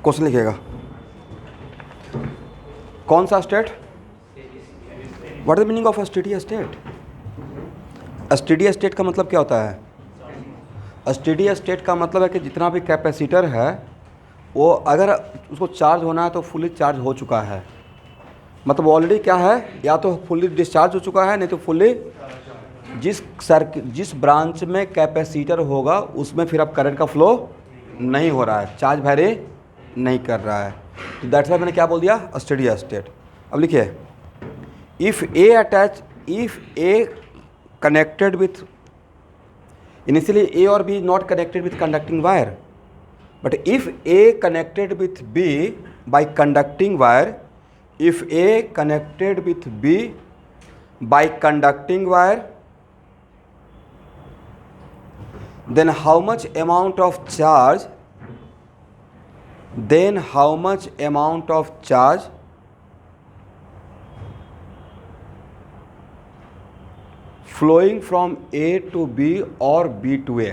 Question लिखिएगा, कौन सा state? What is the meaning of a steady state? Steady state का मतलब क्या होता है? स्टेडी स्टेट का मतलब है कि जितना भी कैपेसिटर है वो अगर उसको चार्ज होना है तो फुली चार्ज हो चुका है, मतलब ऑलरेडी क्या है, या तो फुली डिस्चार्ज हो चुका है, नहीं तो फुली जिस ब्रांच में कैपेसिटर होगा उसमें फिर अब करंट का फ्लो नहीं हो रहा है, चार्ज वेरी नहीं कर रहा है। तो दैट्स वाई मैंने क्या बोल दिया, स्टेडी स्टेट। अब लिखिए, if A connected with, initially A और B not connected with conducting wire, but if A connected with B by conducting wire, if A connected with B by conducting wire, then how much amount of charge flowing from A to B or B to A,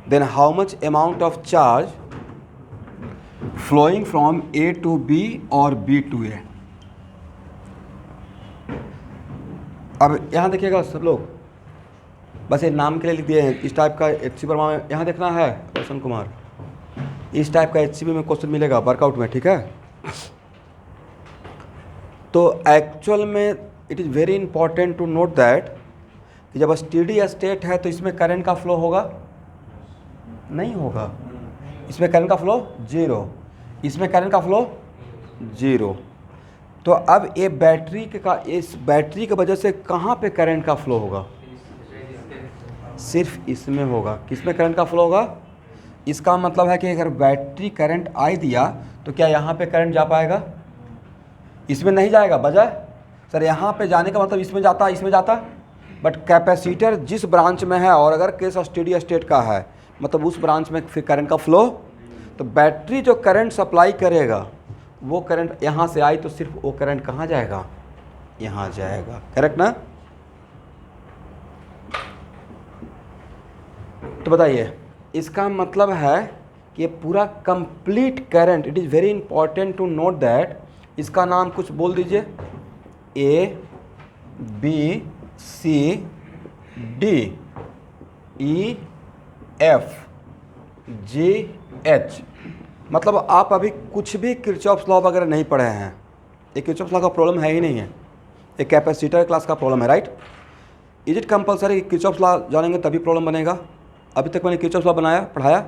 then how much amount of charge flowing from A to B or B to A। अब यहाँ देखिएगा सब लोग, बस ये नाम के लिए लिख दिए हैं, इस टाइप का HC वर्मा में यहाँ देखना है रोशन कुमार, इस टाइप का HCB में क्वेश्चन मिलेगा वर्कआउट में, ठीक है। तो एक्चुअल में it is very important to note that कि जब स्टेडी स्टेट है तो इसमें करंट का फ्लो होगा, नहीं होगा, इसमें करंट का फ्लो जीरो, इसमें करंट का फ्लो जीरो। तो अब ये बैटरी इस बैटरी की वजह से कहाँ पे करंट का फ्लो होगा? सिर्फ इसमें होगा। किसमें करंट का फ्लो होगा? इसका मतलब है कि अगर बैटरी करंट आई दिया तो क्या यहाँ पे करंट जा पाएगा? इसमें नहीं जाएगा। बजाय सर यहाँ पे जाने का मतलब इसमें जाता, इसमें जाता, बट कैपेसिटर जिस ब्रांच में है और अगर केस स्टेडी स्टेट का है मतलब उस ब्रांच में फिर करंट का फ्लो, तो बैटरी जो करंट सप्लाई करेगा वो करंट यहाँ से आई तो सिर्फ वो करंट कहाँ जाएगा? यहाँ जाएगा। करेक्ट ना? तो बताइए, इसका मतलब है कि पूरा complete current, it is very important to note that, इसका नाम कुछ बोल दीजिए, A B C D E F G H. मतलब आप अभी कुछ भी किरचॉफ्स लॉ वगैरह नहीं पढ़े हैं, एक किरचॉफ्स लॉ का प्रॉब्लम है ही नहीं है, एक कैपेसिटर क्लास का प्रॉब्लम है, right. Is it compulsory Kirchhoff's law जानेंगे तभी प्रॉब्लम बनेगा? अभी तक मैंने किरचॉफ्स लॉ पढ़ाया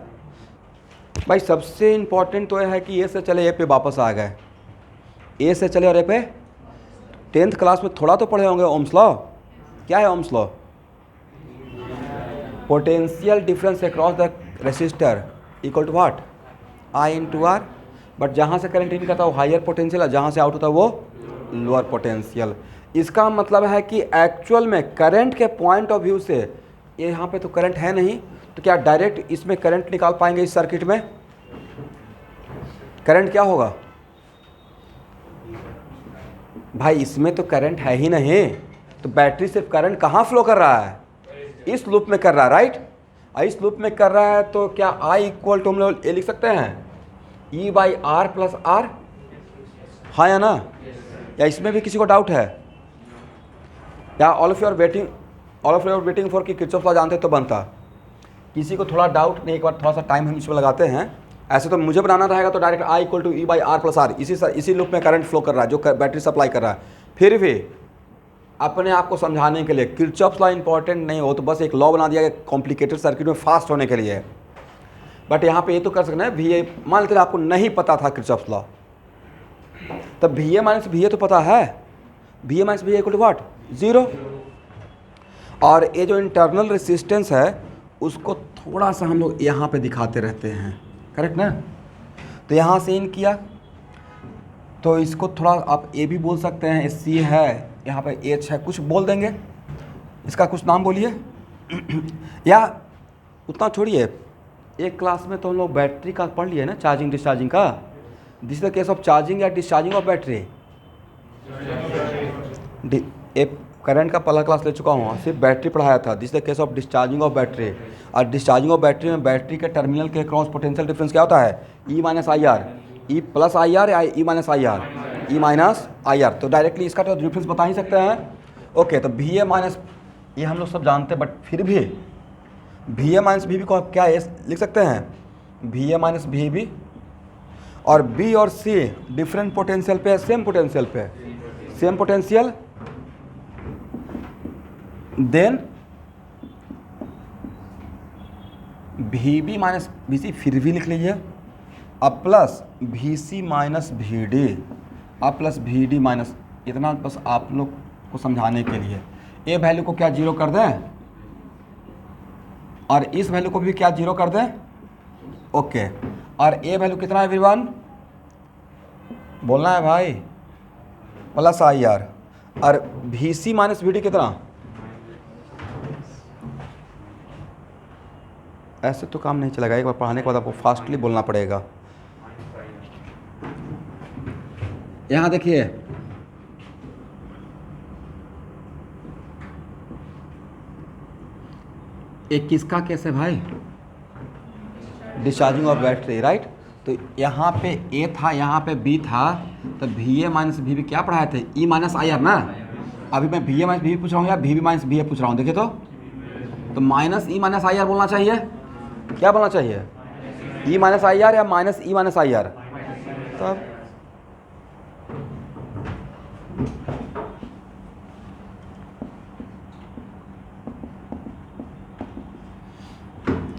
भाई। सबसे इम्पॉर्टेंट तो यह है कि ए से चले ए पे वापस आ गए, ए से चले और ए पे 10th क्लास में थोड़ा तो पढ़े होंगे ओम्स लॉ। क्या है Ohm's law? Potential difference across the resistor equal to what? I into R. But जहाँ से करंट इन करता है वो हायर पोटेंशियल है, जहाँ से आउट होता है वो लोअर पोटेंशियल। इसका मतलब है कि एक्चुअल में करंट के पॉइंट ऑफ व्यू से ये यहाँ पे तो करंट है नहीं, तो क्या डायरेक्ट इसमें करंट निकाल पाएंगे? इस सर्किट में करंट क्या होगा भाई? इसमें तो करंट है ही नहीं, तो बैटरी सिर्फ करंट कहाँ फ्लो कर रहा है? इस लूप में कर रहा है, राइट। इस लूप में कर रहा है तो क्या आई इक्वल टू हम लोग ये लिख सकते हैं ई बाई आर प्लस आर, हाँ या ना? या इसमें भी किसी को डाउट है? या all of you are waiting for कि किरचॉफ लॉ जानते तो बनता? किसी को थोड़ा डाउट नहीं? एक बार थोड़ा सा टाइम हम इसमें लगाते हैं। ऐसे तो मुझे बनाना रहेगा तो direct I equal to E by R plus R, इसी लूप में करंट फ्लो कर रहा है जो बैटरी सप्लाई कर रहा है। फिर भी अपने आप को समझाने के लिए किरचॉफ्स लॉ इंपॉर्टेंट नहीं हो तो बस एक लॉ बना दिया गया कॉम्प्लिकेटेड सर्किट में फास्ट होने के लिए। बट यहाँ पे ये तो कर सकते हैं वी ए, मान लेते आपको नहीं पता था किरचॉफ्स लॉ, तब V A minus V A तो पता है, V A minus V A equal to what? Zero. और ये जो इंटरनल रेसिस्टेंस है उसको थोड़ा सा हम लोग यहाँ पे दिखाते रहते हैं, करेक्ट ना? तो यहाँ से इन किया तो इसको थोड़ा आप ए भी बोल सकते हैं, सी है, यहाँ पे एच है, कुछ बोल देंगे, इसका कुछ नाम बोलिए। या उतना छोड़िए, एक क्लास में तो हम लोग बैटरी का पढ़ लिए ना, चार्जिंग डिस्चार्जिंग का। This is the case of charging या डिस्चार्जिंग ऑफ बैटरी। करंट का पहला क्लास ले चुका हूँ, सिर्फ बैटरी पढ़ाया था। This the case of discharging of battery. और डिस्चार्जिंग ऑफ बैटरी में बैटरी के टर्मिनल के क्रॉस पोटेंशियल डिफरेंस क्या होता है? E minus I R, E plus I R या E minus I R, E minus I R. तो directly इसका तो डिफरेंस बता ही सकते हैं। ओके, तो वी ए माइनस, ये हम लोग सब जानते हैं, बट फिर भी V A minus V B को आप क्या लिख सकते हैं? V A minus V B. और बी और सी डिफरेंट पोटेंशियल पे है, सेम पोटेंशियल पे है, same potential, then V B minus V C फिर भी लिख लीजिए, अब plus V C minus V D, अब प्लस वी डी माइनस, इतना बस आप लोग को समझाने के लिए। ए वैल्यू को क्या जीरो कर दें और इस वैल्यू को भी क्या जीरो कर दें। ओके, और ए वैल्यू कितना है एवरीवन? बोलना है भाई, प्लस आई आर। और V C minus V D कितना? ऐसे तो काम नहीं चलेगा, एक बार पढ़ाने के बाद आपको फास्टली बोलना पड़ेगा। यहाँ देखिए, एक किसका केस है भाई? Discharging of battery, right. तो यहाँ पे ए था, यहाँ पे बी था, तो V A minus V B क्या पढ़ाए थे? ई माइनस आई आर ना। अभी मैं V A minus V B पूछ रहा हूँ या V B minus V A पूछ रहा हूँ? देखिए तो minus E minus I R बोलना चाहिए। क्या बोलना चाहिए? ई माइनस आई आर या minus E minus I R? तब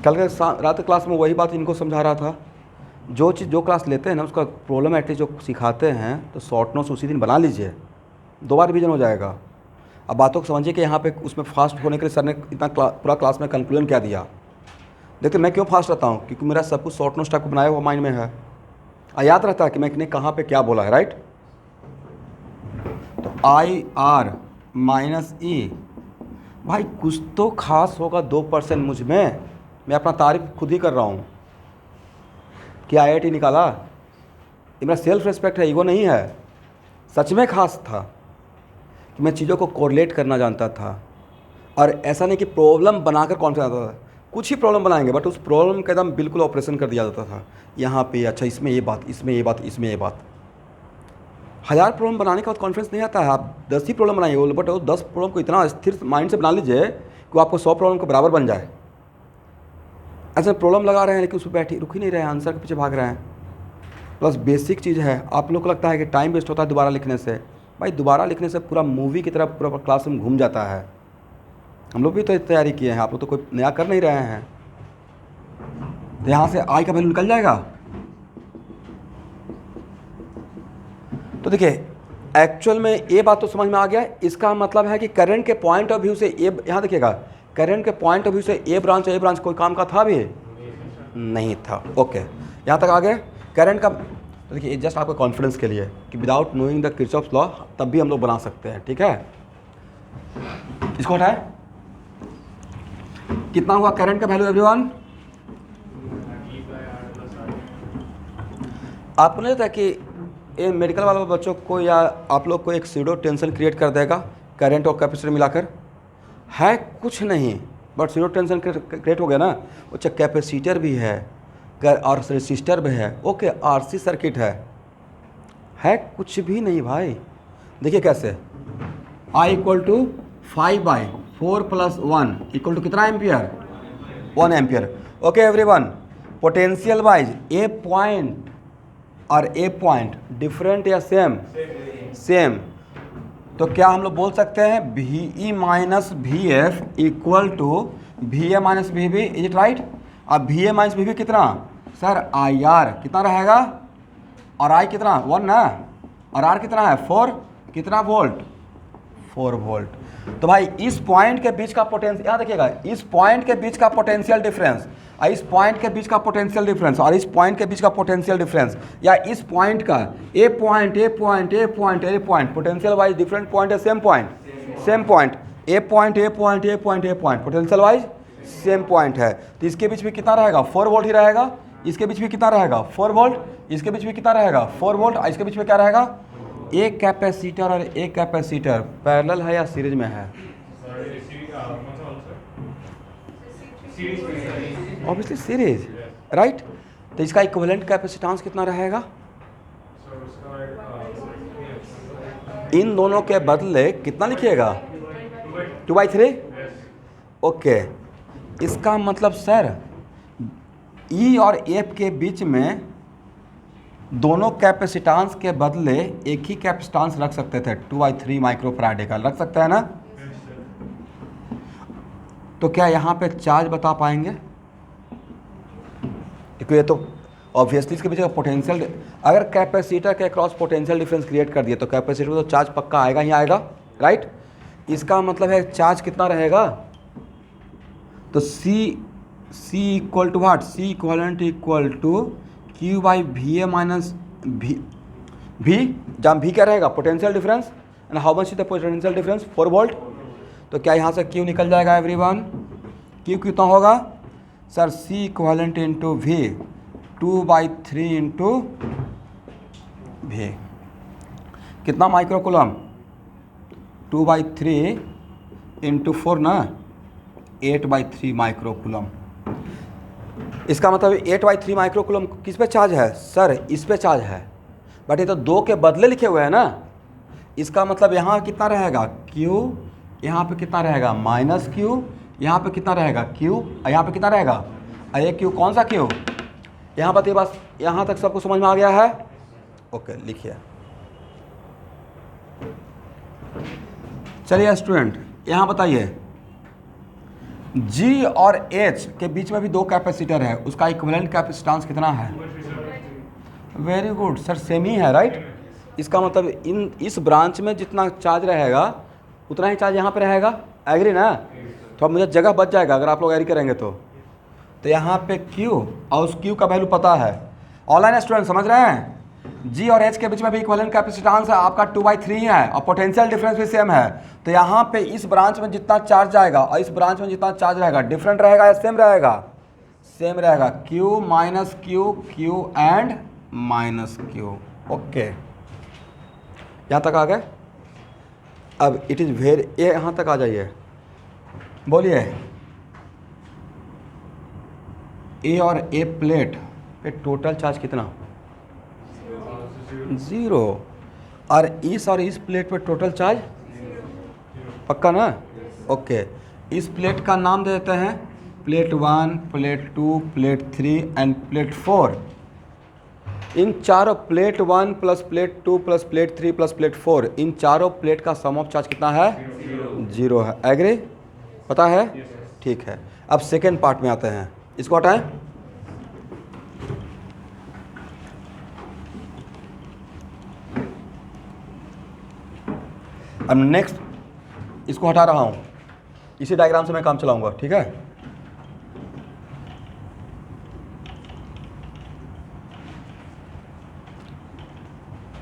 कल के रात क्लास में वही बात इनको समझा रहा था। जो चीज़ जो क्लास लेते हैं ना, उसका प्रॉब्लम एटलीस्ट जो सिखाते हैं तो शॉर्ट नोट्स उसी दिन बना लीजिए, 2 बार रिवीजन हो जाएगा। अब बातों को समझिए कि यहाँ पे उसमें फास्ट होने के लिए सर ने इतना पूरा क्लास में कंक्लूजन क्या दिया। देखते मैं क्यों फास्ट रहता हूँ? क्योंकि मेरा सब कुछ शॉर्ट नोट्स टाइप को बनाया हुआ माइंड में है, याद रहता है कि मैंने कहाँ पे क्या बोला है, राइट। तो आई आर माइनस ई, भाई कुछ तो खास होगा 2% मुझ में। मैं अपना तारीफ खुद ही कर रहा हूँ कि IIT निकाला, ये मेरा सेल्फ रिस्पेक्ट है, ईगो नहीं है। सच में खास था कि मैं चीज़ों को कोरिलेट करना जानता था, और ऐसा नहीं कि प्रॉब्लम बनाकर कौन सा आता था। कुछ ही प्रॉब्लम बनाएंगे बट उस प्रॉब्लम का एकदम बिल्कुल ऑपरेशन कर दिया जाता था। यहाँ पे अच्छा इसमें ये बात, इसमें ये बात, इसमें ये बात। 1000 प्रॉब्लम बनाने के बाद कॉन्फिडेंस नहीं आता है। आप 10 ही प्रॉब्लम बनाइए, बट वो 10 प्रॉब्लम को इतना स्थिर माइंड से बना लीजिए कि वो आपको 100 प्रॉब्लम के बराबर बन जाए। ऐसे प्रॉब्लम लगा रहे हैं लेकिन उस पर बैठे रुक ही नहीं रहे हैं, आंसर के पीछे भाग रहे हैं। प्लस बेसिक चीज़ है, आप लोग को लगता है कि टाइम वेस्ट होता है दोबारा लिखने से। भाई दोबारा लिखने से पूरा मूवी की तरह पूरा क्लासरूम घूम जाता है। हम लोग भी तो तैयारी किए हैं, आप लोग तो कोई नया कर नहीं रहे हैं। तो यहाँ से आई का वैल्यू निकल जाएगा। तो देखिए एक्चुअल में ये बात तो समझ में आ गया। इसका मतलब है कि करंट के पॉइंट ऑफ व्यू से ए, यहाँ देखिएगा, करंट के पॉइंट ऑफ व्यू से ए ब्रांच कोई काम का था भी नहीं था। ओके, यहाँ तक आ गए करंट का। तो देखिए जस्ट आपका कॉन्फिडेंस के लिए कि without knowing the Kirchhoff's law तब भी हम लोग बना सकते हैं, ठीक है। इसको हटाए, कितना हुआ करंट का वैल्यू एवरीवन? आपने देखा कि ये मेडिकल वाले बच्चों को या आप लोग को एक सीडो टेंशन क्रिएट कर देगा करंट और कैपेसिटर मिलाकर, है कुछ नहीं बट सीडो टेंशन क्रिएट हो गया ना। अच्छा कैपेसिटर भी है और रेसिस्टर भी है, ओके आरसी सर्किट है कुछ भी नहीं भाई। देखिए कैसे, I equal to 5/4 + 1 equal to कितना ampere? 1 ampere. Okay everyone, potential wise A point और ए पॉइंट डिफरेंट या सेम? सेम। तो क्या हम लोग बोल सकते हैं VE minus VF equal to VA minus VB, is it right? अब VA माइनस VB कितना सर? IR कितना रहेगा? और I कितना 1 ना, और R कितना है 4, कितना वोल्ट? 4 वोल्ट। तो भाई इस पॉइंट के बीच का पोटेंशियल, यहाँ देखिएगा, इस पॉइंट के बीच का पोटेंशियल डिफरेंस, इस पॉइंट के बीच का पोटेंशियल डिफरेंस और इस पॉइंट के बीच का पोटेंशियल डिफरेंस, या इस पॉइंट का A point potential wise different point है, same point A point potential wise same point है। तो इसके बीच में कितना रहेगा? 4 वोल्ट ही रहेगा। इसके बीच में कितना रहेगा? 4 वोल्ट। इसके बीच में कितना रहेगा? 4 वोल्ट। इसके बीच में क्या रहेगा? एक कैपेसिटर और एक कैपेसिटर पैरेलल है या सीरीज में है? Obviously series, right. तो इसका इक्विवेलेंट कैपेसिटेंस कितना रहेगा? इन दोनों के बदले कितना लिखिएगा? 2/3। ओके, इसका मतलब सर ई और एफ के बीच में दोनों कैपेसिटेंस के बदले एक ही कैपेसिटेंस रख सकते थे, 2/3 माइक्रोफैराड का रख सकते हैं ना? तो क्या यहाँ पे चार्ज बता पाएंगे? देखो ये तो ऑब्वियसली इसके पीछे का पोटेंशियल, अगर कैपेसिटर के क्रॉस पोटेंशियल डिफरेंस क्रिएट कर दिए तो कैपेसिटर में तो चार्ज पक्का आएगा ही आएगा, राइट। इसका मतलब है चार्ज कितना रहेगा? तो C equal to what? C equivalent equal to Q by VA minus V, जहाँ V क्या रहेगा? Potential difference. And how much is the potential difference? 4 volt. तो क्या यहाँ से Q निकल जाएगा एवरीवन? Q कितना होगा sir? C equivalent into V, 2/3 into V, कितना माइक्रोकुलम? 2/3 इंटू 4 ना, 8/3 माइक्रोकुलम। इसका मतलब 8/3 माइक्रोकुलम किस पे चार्ज है सर? इस पे चार्ज है, बट ये तो 2 के बदले लिखे हुए हैं ना। इसका मतलब यहाँ कितना रहेगा? Q, यहाँ पे कितना रहेगा? -Q, यहाँ पे कितना रहेगा? Q, और यहाँ पे कितना रहेगा? अरे Q कौन सा Q? यहाँ पर बस यहाँ तक सबको समझ में आ गया है? ओके, लिखिए। चलिए स्टूडेंट, यहाँ बताइए G और H के बीच में भी 2 कैपेसिटर है, उसका इक्विवेलेंट कैपेसिटेंस कितना है? वेरी गुड सर, सेम ही है, राइट। इसका मतलब इस ब्रांच में जितना चार्ज रहेगा उतना ही चार्ज यहाँ पे रहेगा, एग्री ना? तो अब मुझे जगह बच जाएगा अगर आप लोग एग्री करेंगे तो यहाँ पे Q और उस Q का वैल्यू पता है। ऑनलाइन स्टूडेंट समझ रहे हैं? G और H के बीच में भी इक्विवेलेंट कैपेसिटेंस है आपका 2/3 है और पोटेंशियल डिफरेंस भी सेम है। तो यहाँ पे इस ब्रांच में जितना चार्ज जाएगा और इस ब्रांच में जितना चार्ज रहेगा डिफरेंट रहेगा या सेम रहेगा? सेम रहेगा। Q minus Q, Q and minus Q। Okay, यहाँ तक आ गए? अब इट इज़ वेरी, ये यहाँ तक आ जाइए, बोलिए। ए और ए प्लेट पे टोटल चार्ज कितना? 0। और इस प्लेट पे टोटल चार्ज पक्का ना? ओके, इस प्लेट का नाम दे देते हैं plate 1, plate 2, plate 3 end plate 4। इन चारों plate 1 plus plate 2 plus plate 3 plus plate 4, इन चारों प्लेट का सम ऑफ चार्ज कितना है? 0 है। एग्री? पता है? ठीक है। अब सेकेंड पार्ट में आते हैं, इसको हटाएं। अब नेक्स्ट इसको हटा रहा हूँ, इसी डायग्राम से मैं काम चलाऊंगा, ठीक है?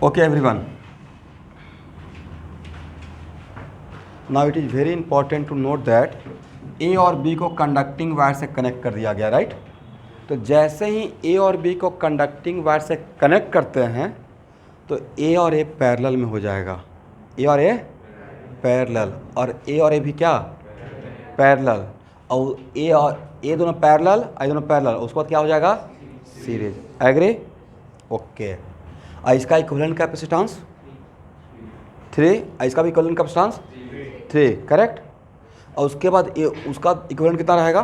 Okay everyone, now it is very important to note that A और बी को कंडक्टिंग वायर से कनेक्ट कर दिया गया, राइट। तो जैसे ही ए और बी को कंडक्टिंग वायर से कनेक्ट करते हैं तो ए और ए पैरेलल में हो जाएगा। ए और ए पैरेलल, और ए और ए भी क्या? पैरेलल। और ए दोनों पैरेलल, आई दोनों पैरेलल, उसके बाद क्या हो जाएगा? सीरीज। एग्री? ओके। और इसका इक्विवेलेंट कैपेसिटेंस 3, इसका भी इक्विवेलेंट कैपेसिटेंस 3, करेक्ट। और उसके बाद उसका इक्विवेलेंट कितना रहेगा?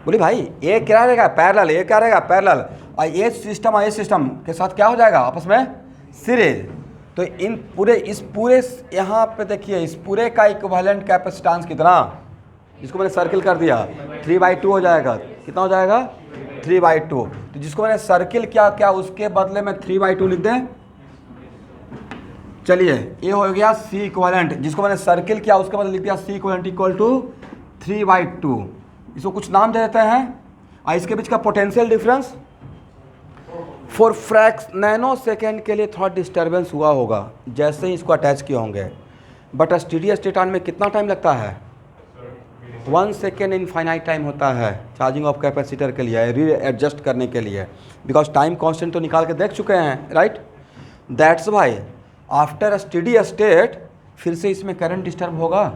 बोलिए भाई, ए क्या रहेगा? पैरेलल। ए क्या रहेगा? पैरेलल। और ये सिस्टम और ये सिस्टम के साथ क्या हो जाएगा? आपस में सीरीज। तो इन पूरे इस पूरे यहाँ पे देखिए, इस पूरे का इक्विवेलेंट कैपेसिटेंस कितना, जिसको मैंने सर्किल कर दिया, 3/2 हो जाएगा। कितना हो जाएगा? 3/2। तो जिसको मैंने सर्किल किया क्या, उसके बदले में 3/2 लिख दें। चलिए, ये हो गया C इक्विवेलेंट, जिसको मैंने सर्किल किया उसके बदले लिख दिया C इक्विवेलेंट इक्वल टू 3/2। इसको कुछ नाम दे देते हैं। और इसके बीच का potential difference for nano second के लिए थोड़ा डिस्टर्बेंस हुआ होगा जैसे ही इसको अटैच किए होंगे, बट स्टेडी स्टेट ऑन में कितना टाइम लगता है? 1 सेकेंड इनफाइनाइट टाइम होता है चार्जिंग ऑफ कैपेसिटर के लिए, री एडजस्ट करने के लिए, बिकॉज टाइम कांस्टेंट तो निकाल के देख चुके हैं, right. That's why after steady state फिर से इसमें करंट डिस्टर्ब होगा।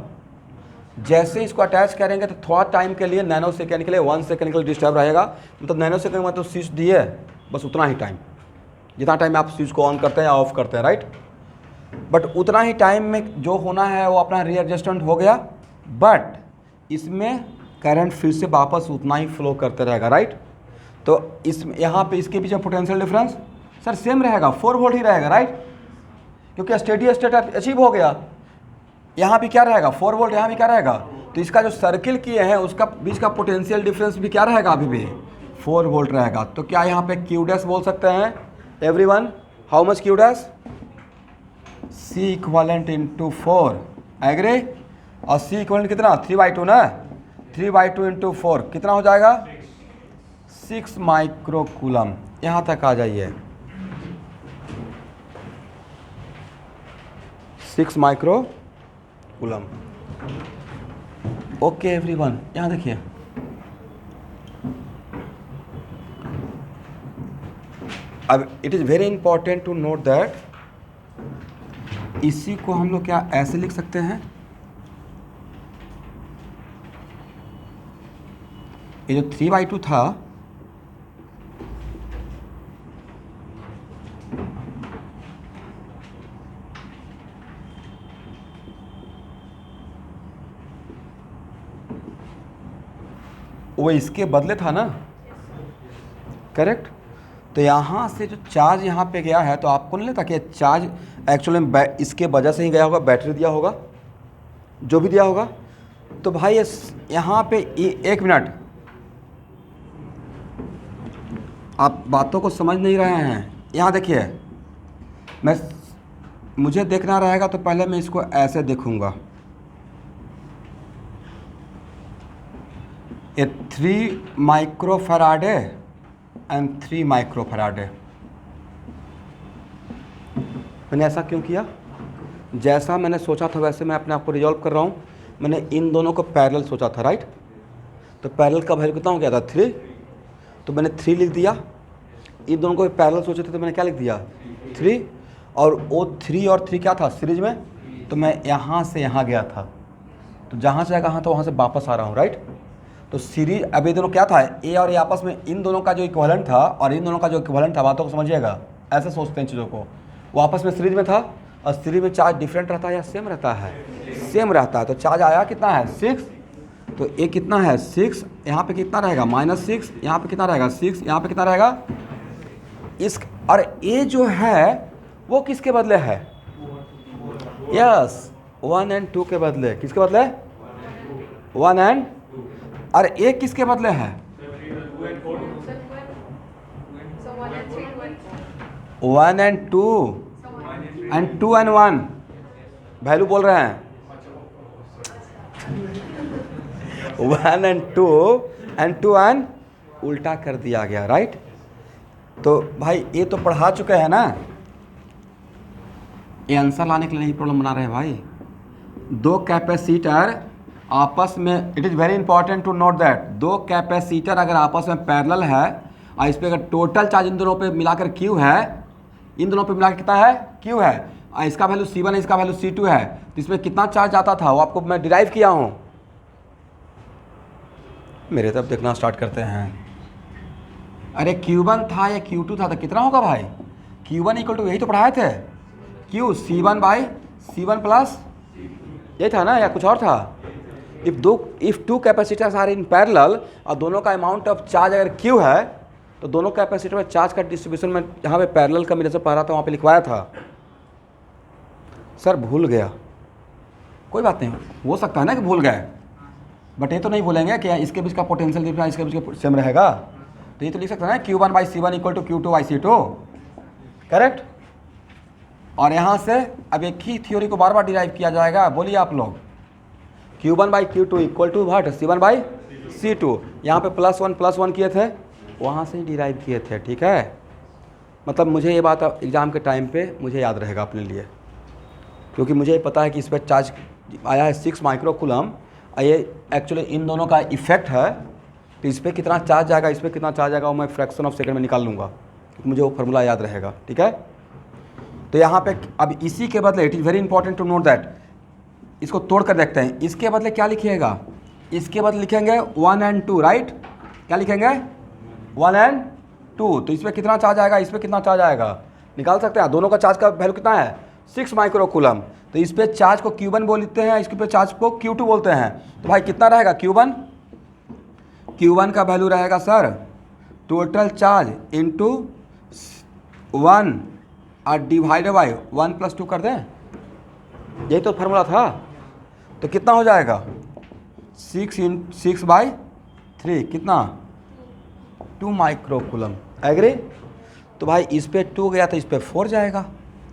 जैसे इसको अटैच करेंगे तो थोड़ा टाइम के लिए, नैनो सेकेंड के लिए, 1 सेकेंड के लिए डिस्टर्ब रहेगा। मतलब नैनो सेकेंड मतलब स्विच दिए बस उतना ही टाइम, जितना टाइम आप स्विच को ऑन करते हैं या ऑफ करते हैं, राइट। बट उतना ही टाइम में जो होना है वो अपना रीएडजस्टमेंट हो गया, बट इसमें करंट फिर से वापस उतना ही फ्लो करते रहेगा, राइट। तो इस यहाँ पे इसके पीछे पोटेंशियल डिफरेंस सर सेम रहेगा, 4 वोल्ट ही रहेगा, राइट, क्योंकि स्टेडी स्टेट अचीव हो गया। यहाँ भी क्या रहेगा 4 वोल्ट, यहाँ भी क्या रहेगा, तो इसका जो सर्किल किए हैं उसका बीच का पोटेंशियल डिफरेंस भी क्या रहेगा, अभी भी 4 वोल्ट रहेगा। तो क्या यहाँ पे क्यू डैश बोल सकते हैं everyone, how much Q dash, C equivalent into 4, agree. और सी इक्वलेंट कितना 3/2 ना, 3/2 इंटू 4 कितना हो जाएगा 6 माइक्रो कूलम। यहाँ तक आ जाइए, 6 माइक्रो कूलम। ओके एवरीवन, यहाँ देखिए अब it is very important to note that, इसी को हम लोग क्या ऐसे लिख सकते हैं, ये जो 3/2 था वो इसके बदले था ना, करेक्ट। तो यहाँ से जो चार्ज यहाँ पे गया है तो आपको नहीं लगता कि चार्ज एक्चुअली में इसके वजह से ही गया होगा, बैटरी दिया होगा, जो भी दिया होगा। तो भाई यहाँ पे एक मिनट, आप बातों को समझ नहीं रहे हैं। यहाँ देखिए, मुझे देखना रहेगा तो पहले मैं इसको ऐसे देखूँगा, ये 3 माइक्रोफैराडे एंड 3 माइक्रोफैराडे। मैंने ऐसा क्यों किया, जैसा मैंने सोचा था वैसे मैं अपने आप को रिजॉल्व कर रहा हूँ। मैंने इन दोनों को पैरेलल सोचा था, राइट। तो पैरेलल का वैल्यू कितना हो गया था 3, तो मैंने 3 लिख दिया। इन दोनों को पैरेलल सोचे थे तो मैंने क्या लिख दिया 3, और वो 3 और 3 क्या था सीरीज में, तो मैं यहाँ से यहाँ गया था, तो जहाँ से कहाँ था वहाँ से वापस आ रहा हूँ, राइट। तो सीरीज, अब ये दोनों क्या था, ए और ए आपस में, इन दोनों का जो इक्विवेलेंट था और इन दोनों का जो इक्विवेलेंट था, बातों को समझिएगा, ऐसे सोचते हैं चीज़ों को। वो आपस में सीरीज में था, और सीरीज में चार्ज डिफरेंट रहता है या सेम रहता है, सेम रहता है। तो चार्ज आया कितना है 6, तो ए कितना है 6, यहाँ पे कितना रहेगा -6, यहाँ पे कितना रहेगा 6, यहाँ पे कितना रहेगा इस, और ए जो है वो किसके बदले है, यस 1 और 2 के बदले, किसके बदले 1 और, और ए किसके बदले है 1 और 2 एंड 2 और 1, वैल्यू बोल रहे हैं 1 और 2 एंड 2 और उल्टा कर दिया गया, राइट। तो भाई ये तो पढ़ा चुके हैं ना, ये आंसर लाने के लिए नहीं प्रॉब्लम बना रहे हैं भाई। 2 कैपेसिटर आपस में, it is very important to note that 2 capacitor अगर आपस में पैरेलल है और इस पर अगर टोटल चार्ज इन दोनों पे मिलाकर Q है, इन दोनों पे मिलाकर कितना है Q है, और इसका वैल्यू C1 है, इसका वैल्यू C2 है, तो इसमें कितना चार्ज आता था वो आपको मैं डिराइव किया हूँ। मेरे तरफ देखना स्टार्ट करते हैं। अरे Q1 था या Q2 था तो कितना होगा भाई, Q1 इक्वल टू, यही तो पढ़ाए थे, Q C1 प्लस, यही था ना या कुछ और था। If two capacitors are in parallel और दोनों का अमाउंट ऑफ चार्ज अगर Q है तो दोनों कैपेसिटर में चार्ज का डिस्ट्रीब्यूशन में यहाँ पे पैरेलल का मेरे से पढ़ा था, वहाँ पे लिखवाया था। सर भूल गया, कोई बात नहीं, हो सकता है ना कि भूल गए, बट ये तो नहीं भूलेंगे कि इसके बीच का पोटेंशियल डिफरेंस इसके बीच का सेम रहेगा। तो ये तो लिख सकते हैं ना Q1/C1 equal to Q2/C2, correct. और यहाँ से अब एक ही थ्योरी को बार बार डिराइव किया जाएगा, बोलिए आप लोग, Q1/Q2 equal to what C1/C2, यहाँ पे +1 किए थे, वहाँ से ही डिराइव किए थे, ठीक है। मतलब मुझे ये बात एग्ज़ाम के टाइम पे मुझे याद रहेगा अपने लिए, क्योंकि मुझे पता है कि इस पर चार्ज आया है 6 माइक्रो कूलम, ये एक्चुअली इन दोनों का इफेक्ट है। तो इस पर कितना चार्ज आएगा, इस पर कितना चार्ज आएगा, वो मैं फ्रैक्शन ऑफ सेकंड में निकाल लूँगा, क्योंकि मुझे वो फार्मूला याद रहेगा, ठीक है। तो यहाँ पे अब इसी के बदले it is very important to note that, इसको तोड़ कर देखते हैं। इसके बदले क्या लिखिएगा, इसके बदले लिखेंगे 1 and 2, राइट। क्या लिखेंगे 1 and 2। तो इसमें कितना चार्ज आएगा, इसमें कितना चार्ज आएगा, निकाल सकते हैं। दोनों का चार्ज का वैल्यू कितना है 6 माइक्रो कूलम। तो इस पे चार्ज को Q1 बोलते हैं, इसके पे चार्ज को Q2 बोलते हैं। तो भाई कितना रहेगा Q1 का वैल्यू रहेगा सर टोटल चार्ज इंटू 1 और डिवाइडेड बाई 1 + 2 कर दें, यही तो फार्मूला था। तो कितना हो जाएगा 6/3 कितना 2 माइक्रो कूलम। एग्री। तो भाई इस पे 2 गया तो इस पे 4 जाएगा,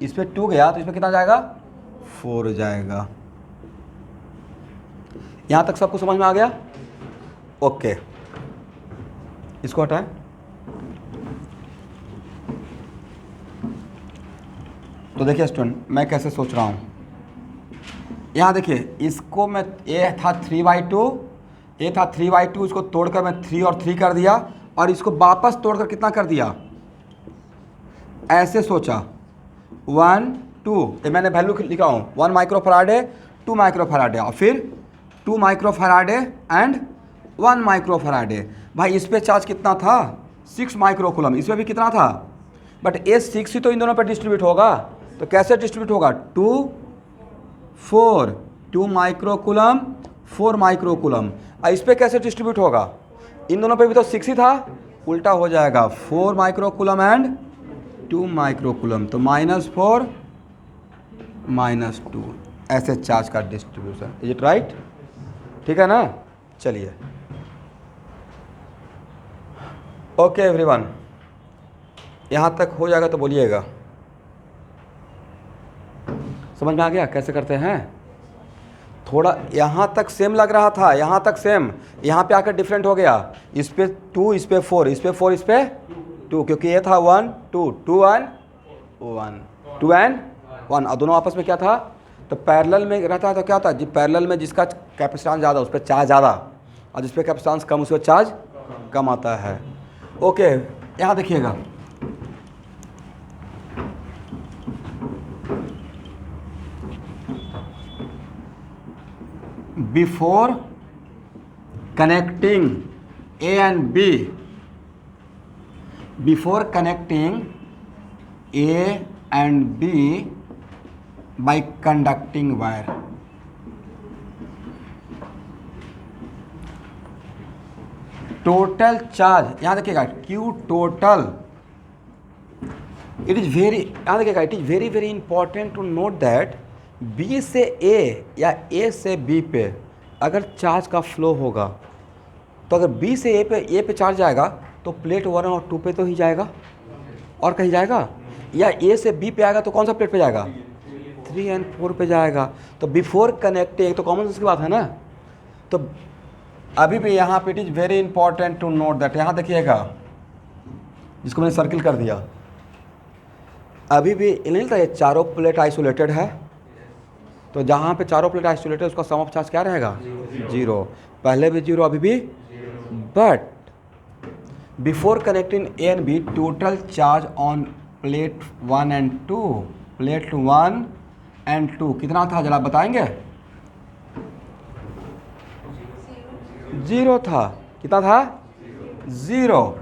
इस पे 2 गया तो इस पे कितना जाएगा 4 जाएगा। यहाँ तक सबको समझ में आ गया? ओके, इसको हटाएं। तो देखिए स्टूडेंट, मैं कैसे सोच रहा हूँ। यहाँ देखिए, इसको मैं ए था 3/2, ए था 3/2, इसको तोड़कर मैं 3 और 3 कर दिया, और इसको वापस तोड़कर कितना कर दिया, ऐसे सोचा 1 2, ये मैंने वैल्यू लिखा हूँ 1 माइक्रोफैराडे 2 माइक्रोफैराडे और फिर 2 माइक्रोफैराडे एंड 1 माइक्रोफैराडे। भाई इस पे चार्ज कितना था 6 माइक्रो कूलम, इसमें भी कितना था, बट ये 6 ही तो इन दोनों पर डिस्ट्रीब्यूट होगा। तो कैसे डिस्ट्रीब्यूट होगा 2 4 2 माइक्रो कूलम 4 माइक्रो कूलम। और इस पे कैसे डिस्ट्रीब्यूट होगा, इन दोनों पे भी तो 6 ही था, उल्टा हो जाएगा 4 micro coulomb and 2 micro coulomb. तो -4 -2 ऐसे चार्ज का डिस्ट्रीब्यूशन। Is it right? ठीक है ना। चलिए ओके एवरीवन, यहाँ तक हो जाएगा तो बोलिएगा। समझ में आ गया कैसे करते हैं? थोड़ा यहाँ तक सेम लग रहा था, यहाँ तक सेम, यहाँ पे आकर डिफरेंट हो गया। इस पे 2, इस पे 4, इस पे 4, इस पे 2, क्योंकि ये था 1 2 2 1 1 2 and 1, और दोनों आपस में क्या था, तो पैरेलल में रहता तो क्या था जी, पैरेलल में जिसका कैपेसिटेंस ज़्यादा उस पर चार्ज ज़्यादा, और जिस पे कैपेसिटेंस कम उस पर चार्ज कम आता है। ओके, यहाँ देखिएगा, before connecting A and B, before connecting A and B by conducting wire, total charge, यहाँ देखिएगा Q total, it is very, यहाँ देखिएगा it is very very important to note that B से A या A से B पे अगर charge का फ्लो होगा, तो अगर B से A पे चार्ज जाएगा तो प्लेट 1 और 2 पे तो ही जाएगा, और कहीं जाएगा, या A से B पे आएगा तो कौन सा प्लेट पे जाएगा 3 and 4 पे जाएगा। तो बिफोर कनेक्टिंग, तो कॉमन सेंस की बात है ना। तो अभी भी यहाँ पे it is very important to note that, यहाँ देखिएगा जिसको मैंने सर्किल कर दिया, अभी भी नहीं था, ये चारों प्लेट आइसोलेटेड है। तो जहाँ पे चारों प्लेट आइसोलेटेड उसका सम ऑफ चार्ज क्या रहेगा 0, पहले भी 0 अभी भी। But before connecting A and B, total charge on plate 1 and 2, plate 1 and 2 कितना था जरा बताएंगे? 0 था। कितना था 0।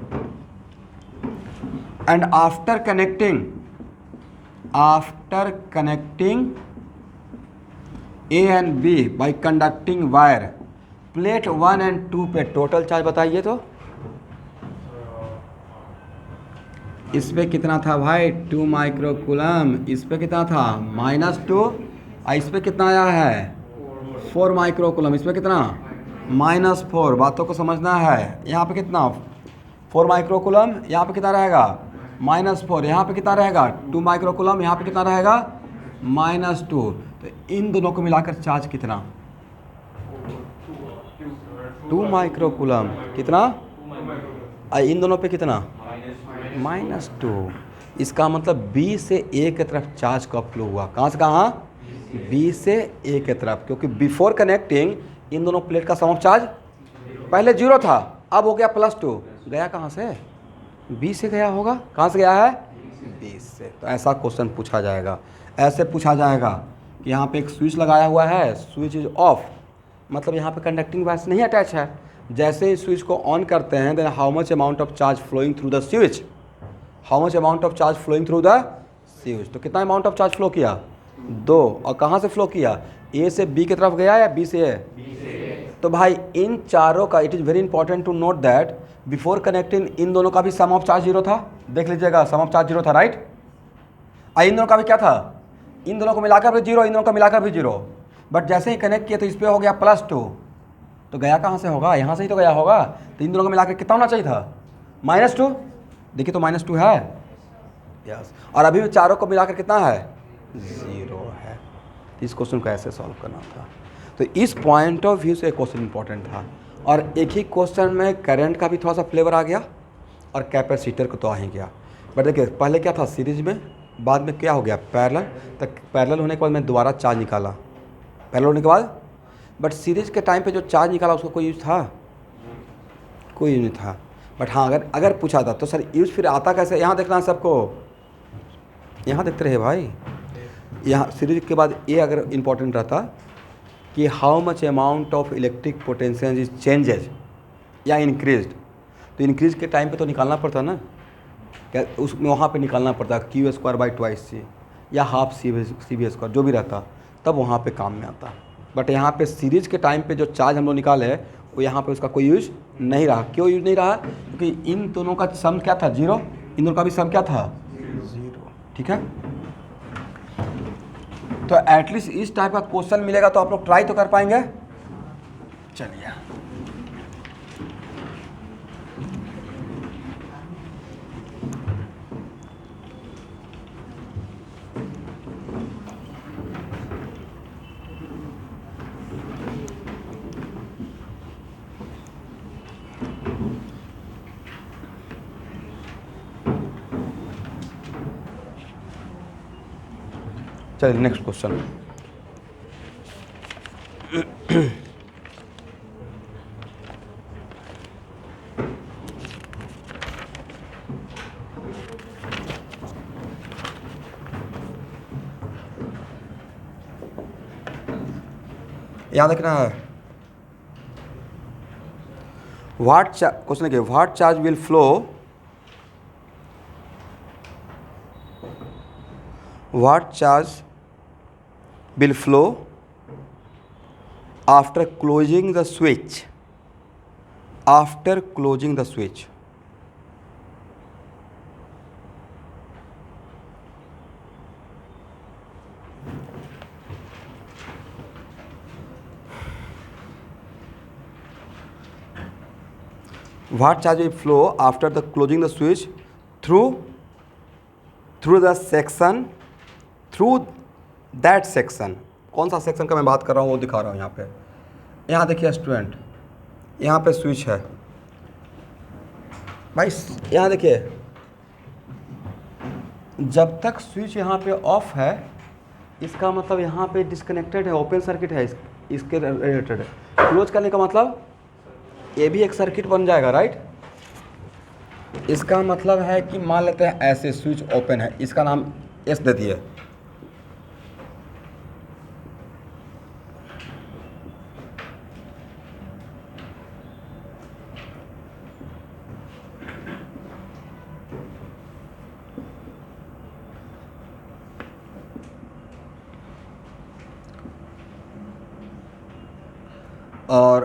And after connecting A and B by conducting wire, plate 1 and 2 पे टोटल चार्ज बताइए तो। इस पे कितना था भाई 2 माइक्रो कूलम, इस पे कितना था -2, और इस पे कितना आया है 4 माइक्रो कूलम, इस पे कितना -4। बातों को समझना है। यहाँ पे कितना 4 माइक्रो कूलम, यहाँ पे कितना रहेगा -4, यहाँ पे कितना रहेगा 2 माइक्रो कूलम, यहाँ पे कितना रहेगा -2। तो इन दोनों को मिलाकर चार्ज कितना 2 माइक्रो कूलम, कितना, और इन दोनों पे कितना -2। इसका मतलब B से A की तरफ चार्ज का फ्लो हुआ। कहाँ से कहाँ B से A की तरफ, क्योंकि बिफोर कनेक्टिंग इन दोनों प्लेट का सम ऑफ चार्ज पहले 0 था, अब हो गया +2। गया कहाँ से B से गया होगा। कहाँ से गया है 20 से। तो ऐसा क्वेश्चन पूछा जाएगा, ऐसे पूछा जाएगा कि यहाँ पे एक स्विच लगाया हुआ है, स्विच इज ऑफ, मतलब यहाँ पे कंडक्टिंग वायर्स नहीं अटैच है। जैसे ही स्विच को ऑन करते हैं, then how much amount of charge flowing through the switch, how much amount of charge flowing through the switch. तो कितना अमाउंट ऑफ चार्ज फ्लो किया? 2। और कहाँ से फ्लो किया? ए से बी की तरफ गया या बी से ए? तो भाई इन चारों का, it is very important to note that before connecting इन दोनों का भी सम ऑफ चार्ज 0 था। देख लीजिएगा, सम ऑफ चार्ज 0 था, राइट। इन दोनों का भी क्या था? इन दोनों को मिलाकर भी 0, इन दोनों को मिलाकर भी 0। बट जैसे ही कनेक्ट किया तो इस पर हो गया +2, तो गया कहाँ से होगा? यहाँ से ही तो गया होगा। तो इन दोनों को मिलाकर कितना होना चाहिए था? -2। देखिए तो -2 है, यस। और अभी भी चारों को मिलाकर कितना है? 0 है। इस क्वेश्चन को ऐसे सॉल्व करना था। तो इस पॉइंट ऑफ व्यू से क्वेश्चन इंपॉर्टेंट था। और एक ही क्वेश्चन में करंट का भी थोड़ा सा फ्लेवर आ गया और कैपेसिटर को तो आ ही गया। बट देखिए पहले क्या था सीरीज में, बाद में क्या हो गया पैरेलल। तक पैरेलल होने के बाद मैं दोबारा चार्ज निकाला, पैरेलल होने के बाद। बट सीरीज के टाइम पे जो चार्ज निकाला उसको कोई यूज था? कोई यूज नहीं था। बट हाँ, अगर पूछा था तो सर यूज फिर आता कैसे? यहाँ देखना है सबको, यहाँ देखते रहे भाई। यहाँ सीरीज के बाद ये अगर इम्पोर्टेंट रहता कि how much amount of electric potential is changes या इंक्रीज्ड, तो इंक्रीज के टाइम पे तो निकालना पड़ता ना, क्या उसमें वहाँ पे निकालना पड़ता Q²/2c या ½ CV², जो भी रहता, तब वहाँ पे काम में आता। बट यहाँ पे सीरीज के टाइम पे जो चार्ज हम लोग निकाले वो यहाँ पे उसका कोई यूज नहीं रहा। क्यों यूज नहीं रहा? क्योंकि इन दोनों का सम क्या था? 0। इन दोनों का भी सम क्या था? 0। ठीक है। तो एटलीस्ट इस टाइप का क्वेश्चन मिलेगा तो आप लोग ट्राई तो कर पाएंगे। चलिए चलिए नेक्स्ट क्वेश्चन। यहाँ देखना है क्वेश्चन है कि what charge will flow after closing the switch, what charge will flow after the closing the switch through that section। कौन सा सेक्शन का मैं बात कर रहा हूँ वो दिखा रहा हूँ यहाँ पे। यहाँ देखिए स्टूडेंट, यहाँ पे स्विच है भाई, यहाँ देखिए जब तक स्विच यहाँ पे ऑफ है इसका मतलब यहाँ पे डिस्कनेक्टेड है, ओपन सर्किट है, इसके रिलेटेड। क्लोज करने का मतलब ये भी एक सर्किट बन जाएगा, राइट। इसका मतलब है कि मान लेते हैं ऐसे स्विच ओपन है, इसका नाम एस दे दिए। और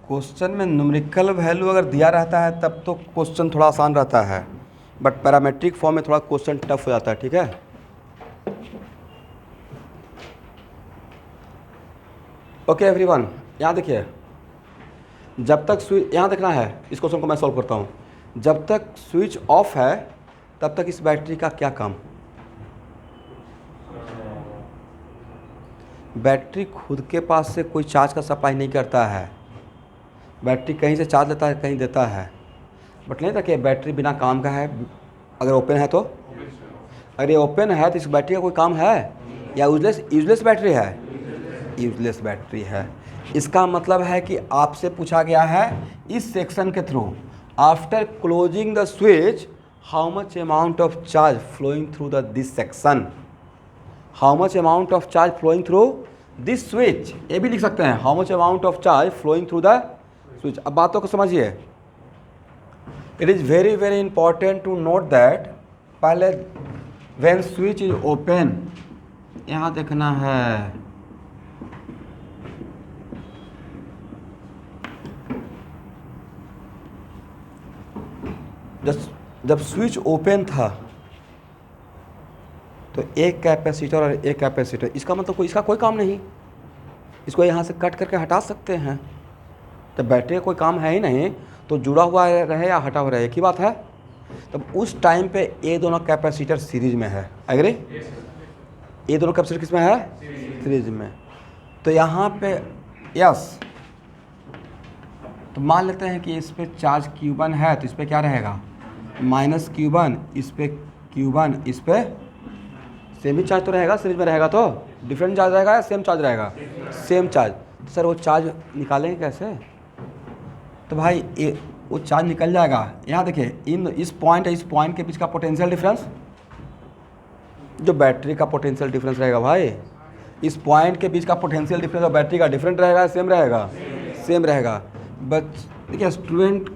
क्वेश्चन में न्यूमेरिकल वैल्यू अगर दिया रहता है तब तो क्वेश्चन थोड़ा आसान रहता है, बट पैरामेट्रिक फॉर्म में थोड़ा क्वेश्चन टफ हो जाता है। ठीक है, ओके एवरीवन, यहाँ देखिए जब तक स्विच, यहाँ देखना है इस क्वेश्चन को मैं सॉल्व करता हूँ। जब तक स्विच ऑफ है तब तक इस बैटरी का क्या काम? बैटरी खुद के पास से कोई चार्ज का सप्लाई नहीं करता है, बैटरी कहीं से चार्ज लेता है कहीं देता है। बट नहीं था कि बैटरी बिना काम का है अगर ओपन है तो? अगर ये ओपन है तो इस बैटरी का कोई काम है या यूजलेस बैटरी है? यूजलेस बैटरी है। इसका मतलब है कि आपसे पूछा गया है इस सेक्शन के through after closing the switch how much amount of charge flowing through the this section, how much amount of charge flowing through this switch, ये भी लिख सकते हैं, how much amount of charge flowing through the switch. अब बातों को समझिए, it is very very important to note that पहले व्हेन स्विच इज ओपन, यहाँ देखना है जब स्विच ओपन था तो एक कैपेसिटर और एक कैपेसिटर, इसका मतलब इसका कोई काम नहीं, इसको यहाँ से कट करके हटा सकते हैं। तो बैटरी का कोई काम है ही नहीं, तो जुड़ा हुआ रहे या हटा हुआ रहे एक ही बात है। तब उस टाइम पे ये दोनों कैपेसिटर सीरीज में है, एग्री? ये दोनों कैपेसिटर किस में है? सीरीज में। तो यहाँ पे यस, तो मान लेते हैं कि इस पे चार्ज Q1 है, तो इस पे क्या रहेगा? माइनस Q1, इस पे Q1, इस पे सेम ही चार्ज तो रहेगा, सीरीज में रहेगा तो डिफरेंट चार्ज रहेगा या सेम चार्ज रहेगा? Same charge. तो सर वो चार्ज निकालेंगे कैसे? तो भाई ये वो चार्ज निकल जाएगा। यहाँ देखिए, इस पॉइंट के बीच का पोटेंशियल डिफरेंस, जो बैटरी का पोटेंशियल डिफरेंस रहेगा भाई, इस पॉइंट के बीच का पोटेंशियल डिफरेंस और बैटरी का डिफरेंट रहेगा, सेम रहेगा? सेम रहेगा। बट देखिए स्टूडेंट,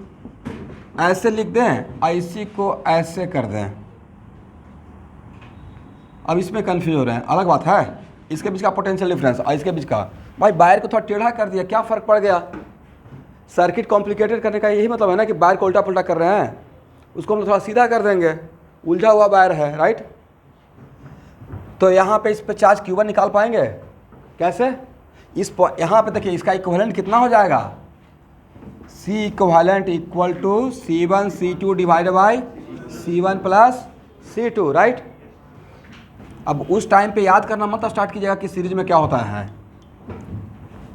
ऐसे लिख दें, IC को ऐसे कर दें। अब इसमें कन्फ्यूज हो रहे हैं, अलग बात है, इसके बीच का पोटेंशियल डिफरेंस और इसके बीच का, भाई वायर को थोड़ा टेढ़ा कर दिया, क्या फ़र्क पड़ गया? सर्किट कॉम्प्लिकेटेड करने का यही मतलब है ना कि वायर को उल्टा पुल्टा कर रहे हैं, उसको हम थोड़ा सीधा कर देंगे, उलझा हुआ वायर है, राइट? तो यहाँ पे इस पे चार्ज Q1 निकाल पाएंगे कैसे? यहाँ पे देखिए, इसका इक्विवेलेंट कितना हो जाएगा? C equivalent equal to C1 C2 divide by C1 plus C2, right? अब उस टाइम पे याद करना मत स्टार्ट कीजिएगा कि सीरीज में क्या होता है,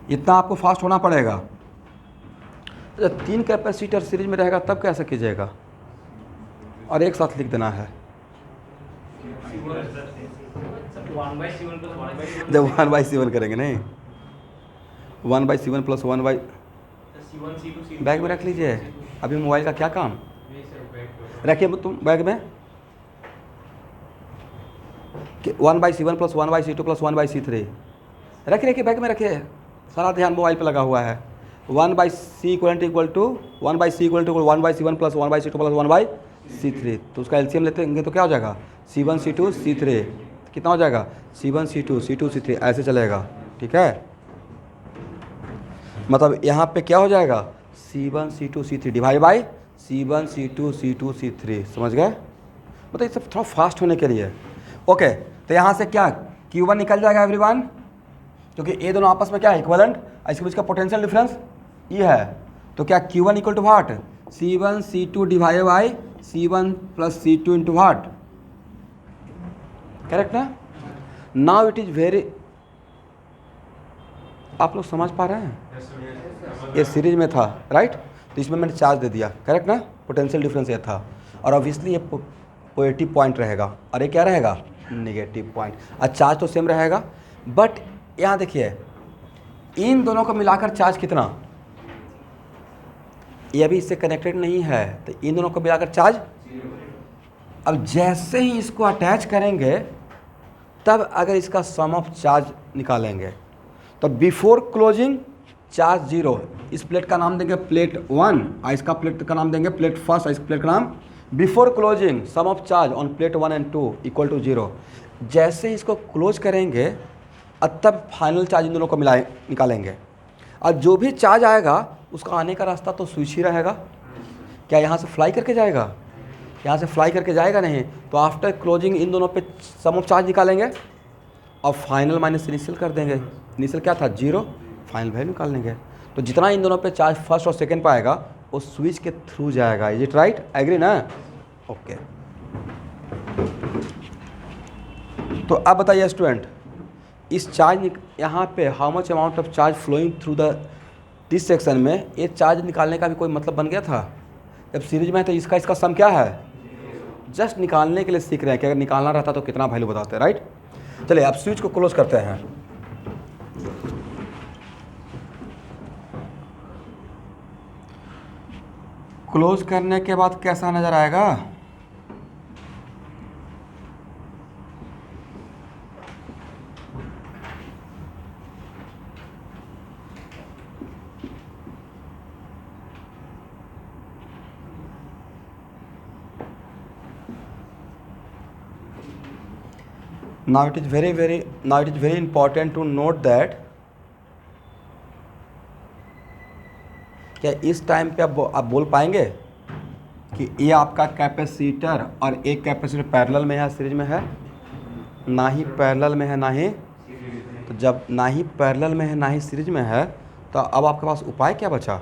इतना आपको फास्ट होना पड़ेगा। जब 3 कैपेसिटर सीरीज में रहेगा तब कैसे कीजिएगा? और एक साथ लिख देना है, जब 1/C1 करेंगे, नहीं 1/C1 प्लस 1/, बैग में रख लीजिए, अभी मोबाइल का क्या काम, रखिए तुम बैग में, 1/C1 plus 1/C2 plus 1/C3, रखिए बैग में रखिए, सारा ध्यान मोबाइल पे लगा हुआ है। 1/C equal to 1/C1 plus 1/C2 plus 1/C3, तो उसका एलसीएम लेते तो क्या हो जाएगा? C1 C2 C3, कितना हो जाएगा? C1 C2 C2 C3, ऐसे चलेगा, ठीक है? मतलब यहाँ पे क्या हो जाएगा? C1 C2 C3 divide by C1 C2 C2 C3, समझ गए? मतलब ये सब थोड़ा फास्ट होने के लिए। ओके, तो यहाँ से क्या Q1 निकल जाएगा एवरीवन, क्योंकि ये दोनों आपस में क्या है? इक्विवेलेंट, इसके बीच का पोटेंशियल डिफरेंस ये है। तो क्या Q1 equal to what? C1 C2 divide by C1 plus C2 into what? Correct ना? नाउ इट इज वेरी, आप लोग समझ पा रहे हैं? ये सीरीज में था, राइट? तो इसमें मैंने चार्ज दे दिया, करेक्ट ना? पोटेंशियल डिफरेंस ये था, और ऑब्वियसली ये पॉजिटिव पॉइंट रहेगा, और ये क्या रहेगा? Negative point. और चार्ज तो सेम रहेगा, बट यहाँ देखिए, इन दोनों को मिलाकर चार्ज कितना? ये अभी इससे कनेक्टेड नहीं है, तो इन दोनों को मिलाकर चार्ज, अब जैसे ही इसको अटैच करेंगे तब अगर इसका सम ऑफ चार्ज निकालेंगे, तो बिफोर क्लोजिंग चार्ज 0, इस प्लेट का नाम देंगे प्लेट 1, और इसका प्लेट का नाम देंगे प्लेट फर्स्ट, और इस प्लेट का नाम before closing sum of charge on plate 1 and 2 equal to 0। जैसे ही इसको क्लोज करेंगे तब फाइनल चार्ज इन दोनों को निकालेंगे, और जो भी चार्ज आएगा उसका आने का रास्ता तो स्विच ही रहेगा। क्या यहाँ से फ्लाई करके जाएगा? यहाँ से फ्लाई करके जाएगा नहीं, तो आफ्टर क्लोजिंग इन दोनों पे सम ऑफ चार्ज निकालेंगे और फाइनल माइनस इनिशियल कर देंगे। इनिशियल क्या था? 0, फाइनल वैल्यू निकाल लेंगे। तो जितना इन दोनों पे चार्ज फर्स्ट और सेकंड पे आएगा वो स्विच के थ्रू जाएगा। Is it right? एग्री ना? ओके। तो अब बताइए स्टूडेंट, इस चार्ज यहाँ पे how much amount of charge flowing through the this section में, ये चार्ज निकालने का भी कोई मतलब बन गया था? जब सीरीज में है तो इसका सम क्या है? जस्ट निकालने के लिए सीख रहे हैं कि अगर निकालना रहता तो कितना वैल्यू बताते हैं, राइट? चलिए अब स्विच को क्लोज करते हैं। क्लोज करने के बाद कैसा नज़र आएगा? now it is very important to note that क्या इस टाइम पे आप बोल पाएंगे कि ये आपका कैपेसिटर और एक कैपेसिटर पैरेलल में है, सीरीज में है? ना ही पैरेलल में है, ना ही, तो जब ना ही पैरेलल में है ना ही सीरीज में है, तो अब आपके पास उपाय क्या बचा?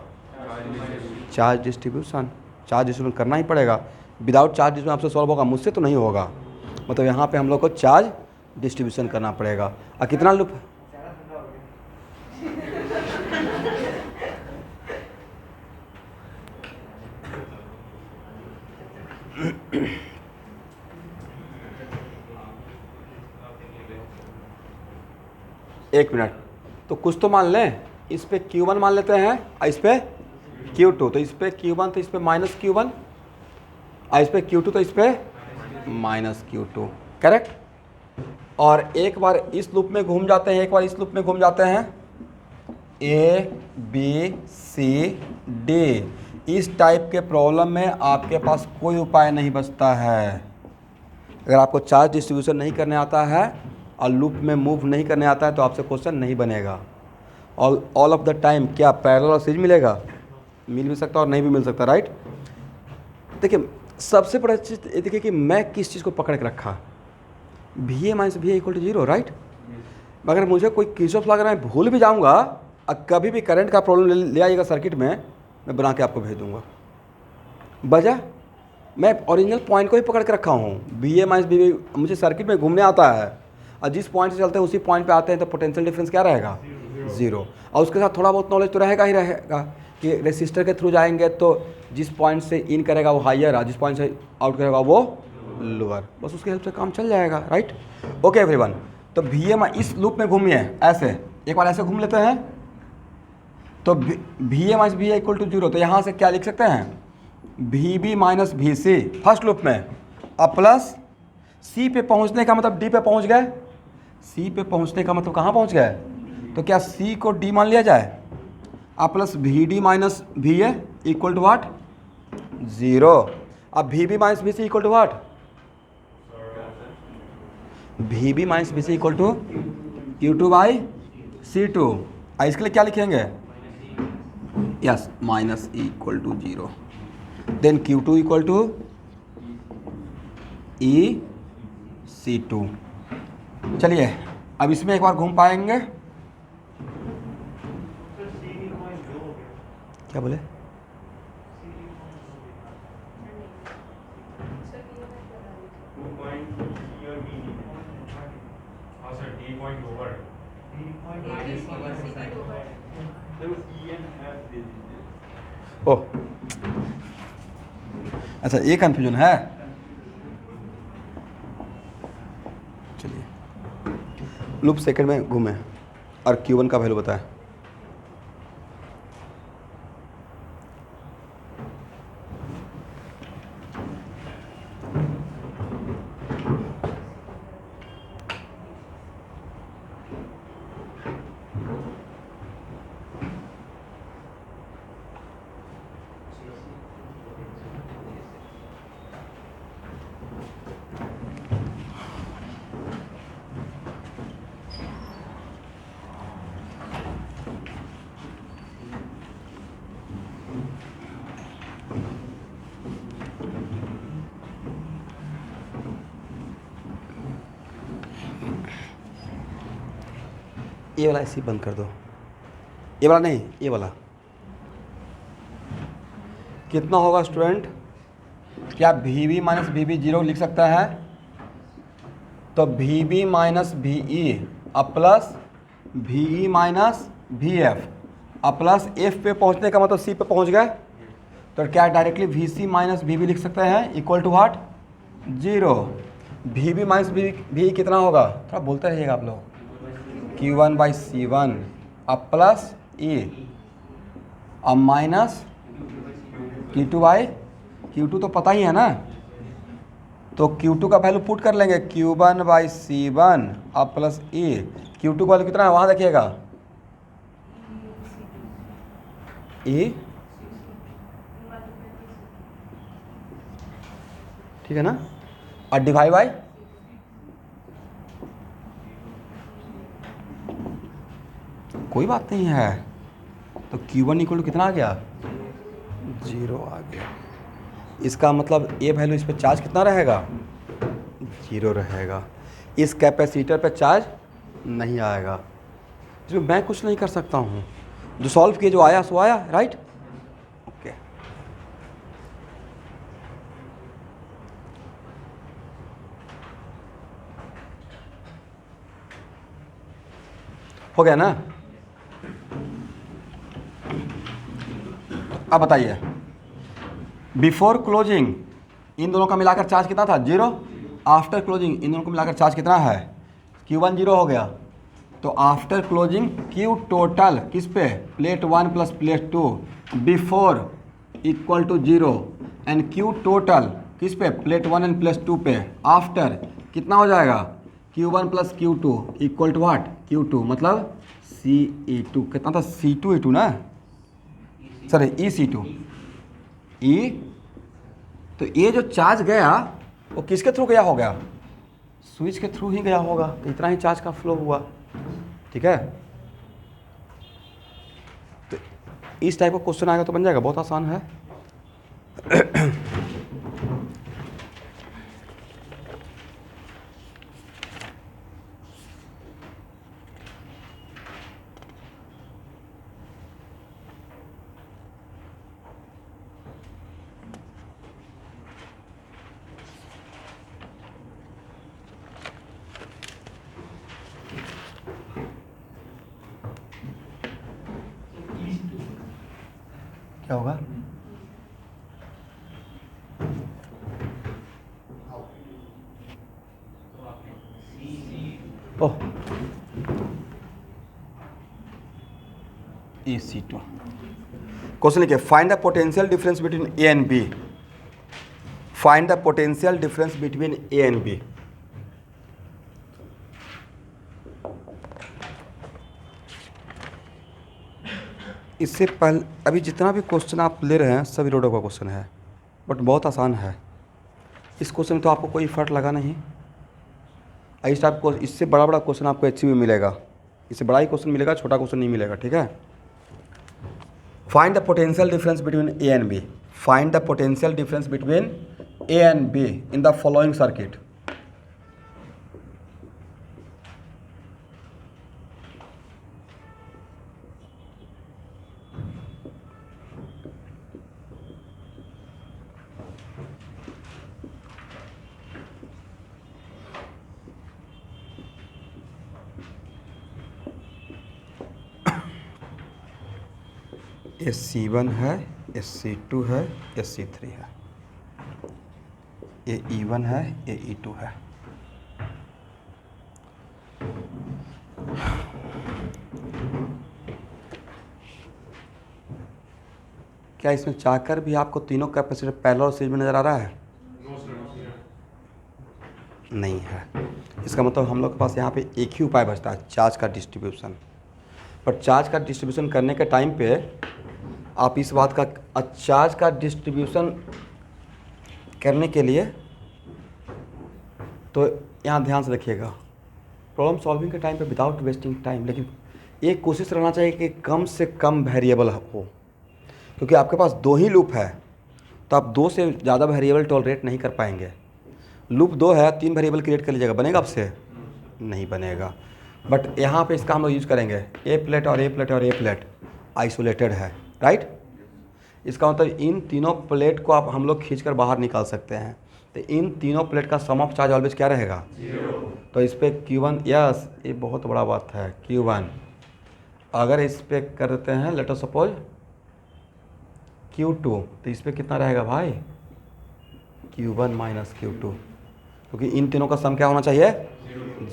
Charge distribution. चार्ज डिस्ट्रीब्यूशन करना ही पड़ेगा। विदाउट चार्ज डिस्ट्रीब्यूशन आपसे सॉल्व होगा? मुझसे तो नहीं होगा। मतलब यहाँ पे हम लोग को चार्ज डिस्ट्रीब्यूशन करना पड़ेगा। और कितना लूप? एक मिनट, तो कुछ तो मान लें। इस पे Q1 मान लेते हैं और इस पे Q2। तो इस पे Q1 तो इस पे माइनस Q1, और इस पे Q2 तो इस पे माइनस Q2, करेक्ट। और एक बार इस लूप में घूम जाते हैं, एक बार इस लूप में घूम जाते हैं। A B C D, इस टाइप के प्रॉब्लम में आपके पास कोई उपाय नहीं बचता है। अगर आपको चार्ज डिस्ट्रीब्यूशन नहीं करने आता है और लूप में मूव नहीं करने आता है तो आपसे क्वेश्चन नहीं बनेगा। और ऑल ऑफ द टाइम क्या पैरेलल और सीरीज मिलेगा? मिल भी सकता और नहीं भी मिल सकता, राइट। देखिए सबसे बड़ा चीज़ ये देखिए कि मैं किस चीज़ को पकड़ के रखा, VA minus VA equal to 0, right. अगर मुझे कोई किरचॉफ लॉ अगर मैं भूल भी जाऊँगा और कभी भी करंट का प्रॉब्लम ले आइएगा सर्किट में, मैं बना के आपको भेज दूँगा। वजह मैं ओरिजिनल पॉइंट को ही पकड़ के रखा हूँ। VA माइनस VB मुझे सर्किट में घूमने आता है और जिस पॉइंट से चलते हैं उसी पॉइंट पे आते हैं, तो पोटेंशियल डिफरेंस क्या रहेगा? 0। और उसके साथ थोड़ा बहुत नॉलेज तो रहेगा ही रहेगा कि रेसिस्टर के थ्रू जाएंगे तो जिस पॉइंट से इन करेगा वो हाइयर है, जिस पॉइंट से आउट करेगा वो लोअर। बस उसके हेल्प से काम चल जाएगा, राइट। ओके एवरीवन, तो VA इस लूप में घूमिए ऐसे, एक बार ऐसे घूम लेते हैं। तो VA minus VA equal to 0, तो यहाँ से क्या लिख सकते हैं? VB minus VC first loop में, अब प्लस C पे पहुँचने का मतलब D पे पहुँच गए। C पे पहुँचने का मतलब कहाँ पहुँच गए? तो क्या C को D मान लिया जाए? अब plus VD minus VA equal to what? 0। अब VB minus VC equal to what? VB minus VC equal to Q2 by C2। इसके लिए क्या लिखेंगे? Yes, minus E equal to 0। Then Q2 equal to EC2। चलिए अब इसमें एक बार घूम पाएंगे? क्या बोले? ओह अच्छा, ये कन्फ्यूजन है। चलिए लूप सेकंड में घूमे और Q1 का वैल्यू बताएं। ये वाला ऐसे ही बंद कर दो, ये वाला नहीं, ये वाला। कितना होगा स्टूडेंट? क्या VB माइनस VB 0 लिख सकता है? तो VB माइनस VE अब प्लस VE माइनस VF अब प्लस F पे पहुंचने का मतलब C पे पहुंच गए, तो क्या डायरेक्टली VC माइनस VB लिख सकते हैं equal to what? 0। VB minus VE कितना होगा? थोड़ा बोलते रहिएगा आप लोग। Q1 बाई C1 अब प्लस E अब माइनस Q2 बाई Q2 तो पता ही है ना, तो Q2 का वैल्यू पुट कर लेंगे। Q1 बाई C1 अब प्लस E। Q2 का वैल्यू कितना है वहाँ देखिएगा, E, ठीक है ना, और डिवाइड बाई कोई बात नहीं है। तो Q1 इक्वल टू कितना आ गया, 0 आ गया। इसका मतलब ये वैल्यू इस पर चार्ज कितना रहेगा, 0 रहेगा। इस कैपेसिटर पे चार्ज नहीं आएगा। इसमें मैं कुछ नहीं कर सकता हूँ, जो सॉल्व किए जो आया सो आया, राइट। ओके, हो गया ना। अब बताइए, बिफोर क्लोजिंग इन दोनों का मिलाकर चार्ज कितना था, 0। आफ्टर क्लोजिंग इन दोनों को मिलाकर चार्ज कितना है, Q1 0 हो गया। तो आफ्टर क्लोजिंग Q टोटल किस पे, plate 1 plus plate 2 before equal to 0 and Q total किस पे, प्लेट 1 एंड प्लस 2 पे आफ्टर कितना हो जाएगा, Q1 plus Q2 equal to watt, Q2 मतलब Ce2 कितना था, C2E2 ना, सॉरी EC2 E। तो ये जो चार्ज गया वो किसके थ्रू गया होगा, स्विच के थ्रू ही गया होगा। तो इतना ही चार्ज का फ्लो हुआ, ठीक है। तो इस टाइप का क्वेश्चन आएगा तो बन जाएगा, बहुत आसान है। क्या होगा, ओह EC2। क्वेश्चन लिखिए, find the potential difference between A and B. Find the potential difference between A and B. इससे पहले अभी जितना भी क्वेश्चन आप ले रहे हैं सभी रोडों का क्वेश्चन है, बट बहुत आसान है। इस क्वेश्चन में तो आपको कोई फर्क लगा नहीं। इस टाइप को इससे बड़ा बड़ा क्वेश्चन आपको एचसी में मिलेगा, इससे बड़ा ही क्वेश्चन मिलेगा, छोटा क्वेश्चन नहीं मिलेगा, ठीक है। Find the potential difference between A and B. Find the potential difference between A and B in the following circuit. SC1 है, SC2 है, SC3 है, ये E1 है, ये E2 है। क्या इसमें चाहकर भी आपको तीनों कैपेसिटर पैरेलल और सीरीज में नज़र आ रहा है? नहीं है। इसका मतलब हम लोग के पास यहाँ पे एक ही उपाय बचता है, चार्ज का डिस्ट्रीब्यूशन। पर चार्ज का डिस्ट्रीब्यूशन करने के टाइम पे आप इस बात का, चार्ज का डिस्ट्रीब्यूशन करने के लिए तो यहाँ ध्यान से देखिएगा, प्रॉब्लम सॉल्विंग के टाइम पे विदाउट वेस्टिंग टाइम, लेकिन एक कोशिश रहना चाहिए कि कम से कम वेरिएबल हो, क्योंकि आपके पास 2 ही लूप है, तो आप 2 से ज़्यादा वेरिएबल टॉलरेट नहीं कर पाएंगे। लूप 2 है, 3 वेरिएबल क्रिएट कर लीजिएगा, बनेगा आपसे? नहीं बनेगा। बट यहाँ पे इसका हम लोग यूज़ करेंगे, ए प्लेट और ए प्लेट और ए प्लेट आइसोलेटेड है, राइट। इसका मतलब इन तीनों प्लेट को आप हम लोग खींच कर बाहर निकाल सकते हैं। तो इन तीनों प्लेट का सम ऑफ चार्ज ऑलवेज क्या रहेगा? 0। तो इस पर Q1, यस ये बहुत बड़ा बात है, Q1 अगर इस पर कर देते हैं लेट अस सपोज Q2, तो इस पर कितना रहेगा भाई? Q1 माइनस Q2, क्योंकि इन तीनों का सम क्या होना चाहिए?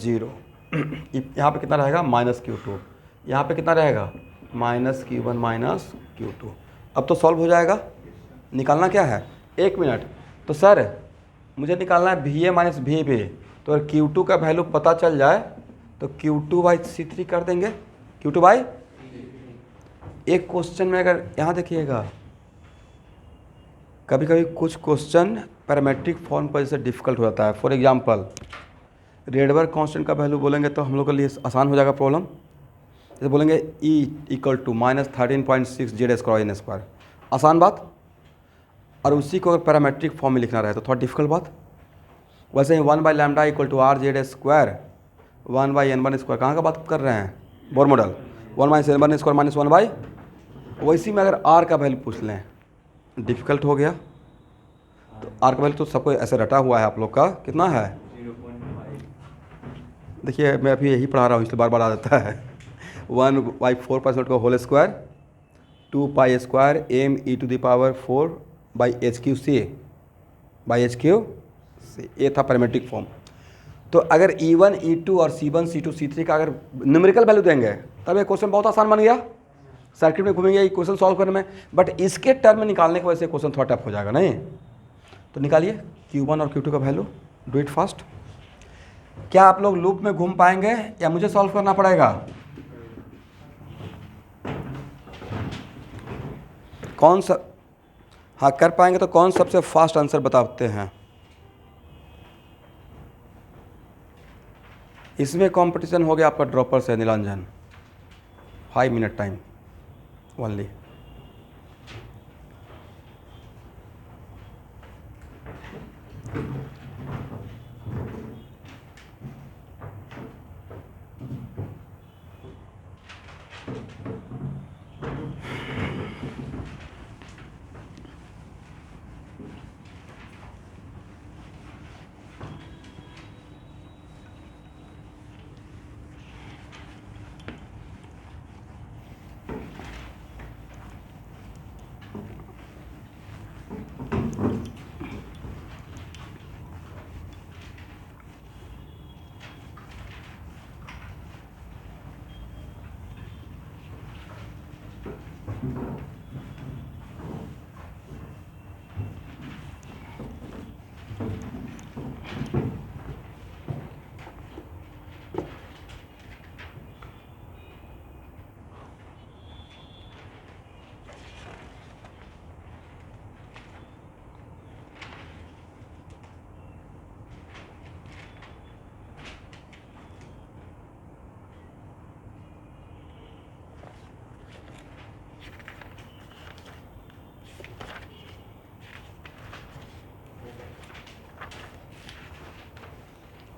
0। यहाँ पे कितना रहेगा? Minus Q2। यहाँ पे कितना रहेगा? Minus Q1 minus Q2। अब तो सॉल्व हो जाएगा। निकालना क्या है? 1 मिनट। तो सर मुझे निकालना है VA माइनस VB, तो अगर Q2 का वैल्यू पता चल जाए तो Q2 बाई C3 कर देंगे। Q2 बाई, एक क्वेश्चन में अगर यहाँ देखिएगा, कभी कभी कुछ क्वेश्चन पैरामेट्रिक फॉर्म पर जैसे डिफ़िकल्ट हो जाता है। फॉर एग्जांपल रेडबर्ग कांस्टेंट का वैल्यू बोलेंगे तो हम लोग के लिए आसान हो जाएगा प्रॉब्लम। जैसे बोलेंगे E इक्वल टू -13.6 Z² आसान बात। और उसी को अगर पैरामेट्रिक फॉर्म में लिखना रहे तो थोड़ा डिफिकल्ट बात। वैसे ही 1/λ इक्वल टू RZ², 1/n1², कहाँ का बात कर रहे हैं, बोर मॉडल, 1 - n1² -1/, वैसी में अगर r का वैल्यू पूछ लें डिफ़िकल्ट हो गया। तो r का वैल्यू तो सबको ऐसे रटा हुआ है आप लोग का, कितना है, 0.5। देखिए मैं अभी यही पढ़ा रहा हूँ इसलिए बार बार आ जाता है। 1/4 का होल स्क्वायर 2π² m e⁻⁴/HQ/c ये था पैरामेट्रिक फॉर्म। तो अगर E1 E2 और C1 C2 C3 का अगर न्यूमेरिकल वैल्यू देंगे तब ये क्वेश्चन बहुत आसान बन गया, सर्किट में घूमेंगे ये क्वेश्चन सॉल्व करने में। बट इसके टर्म में निकालने की वजह से क्वेश्चन थोड़ा टफ हो जाएगा नहीं। तो निकालिए Q1 और Q2 का वैल्यू, डू इट फास्ट। क्या आप लोग लूप में घूम पाएंगे या मुझे सॉल्व करना पड़ेगा, कौन सा, हाँ कर पाएंगे तो कौन सबसे फास्ट आंसर बताते हैं। इसमें कंपटीशन हो गया आपका ड्रॉपर से नीलांजन, 5 मिनट टाइम ओनली।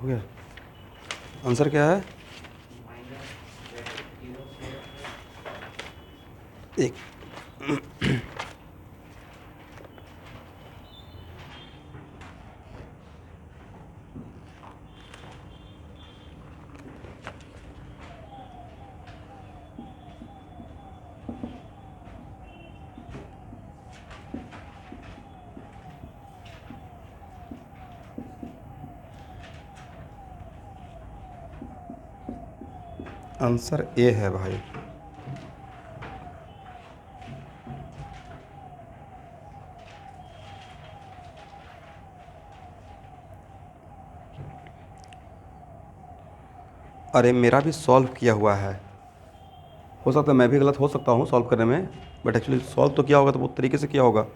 हो गया, आंसर क्या है, एक आंसर ए है भाई। अरे मेरा भी सॉल्व किया हुआ है, हो सकता है मैं भी गलत हो सकता हूँ सॉल्व करने में, बट एक्चुअली सॉल्व तो किया होगा तो वो तरीके से किया होगा।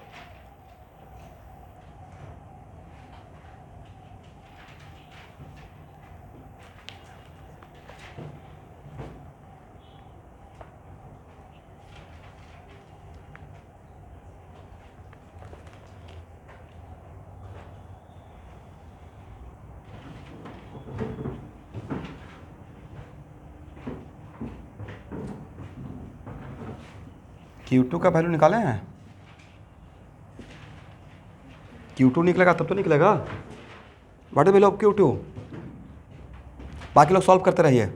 Q2 का वैल्यू निकाले हैं, Q2 निकलेगा तब तो निकलेगा, what is value of Q2। बाकी लोग सॉल्व करते रहिए।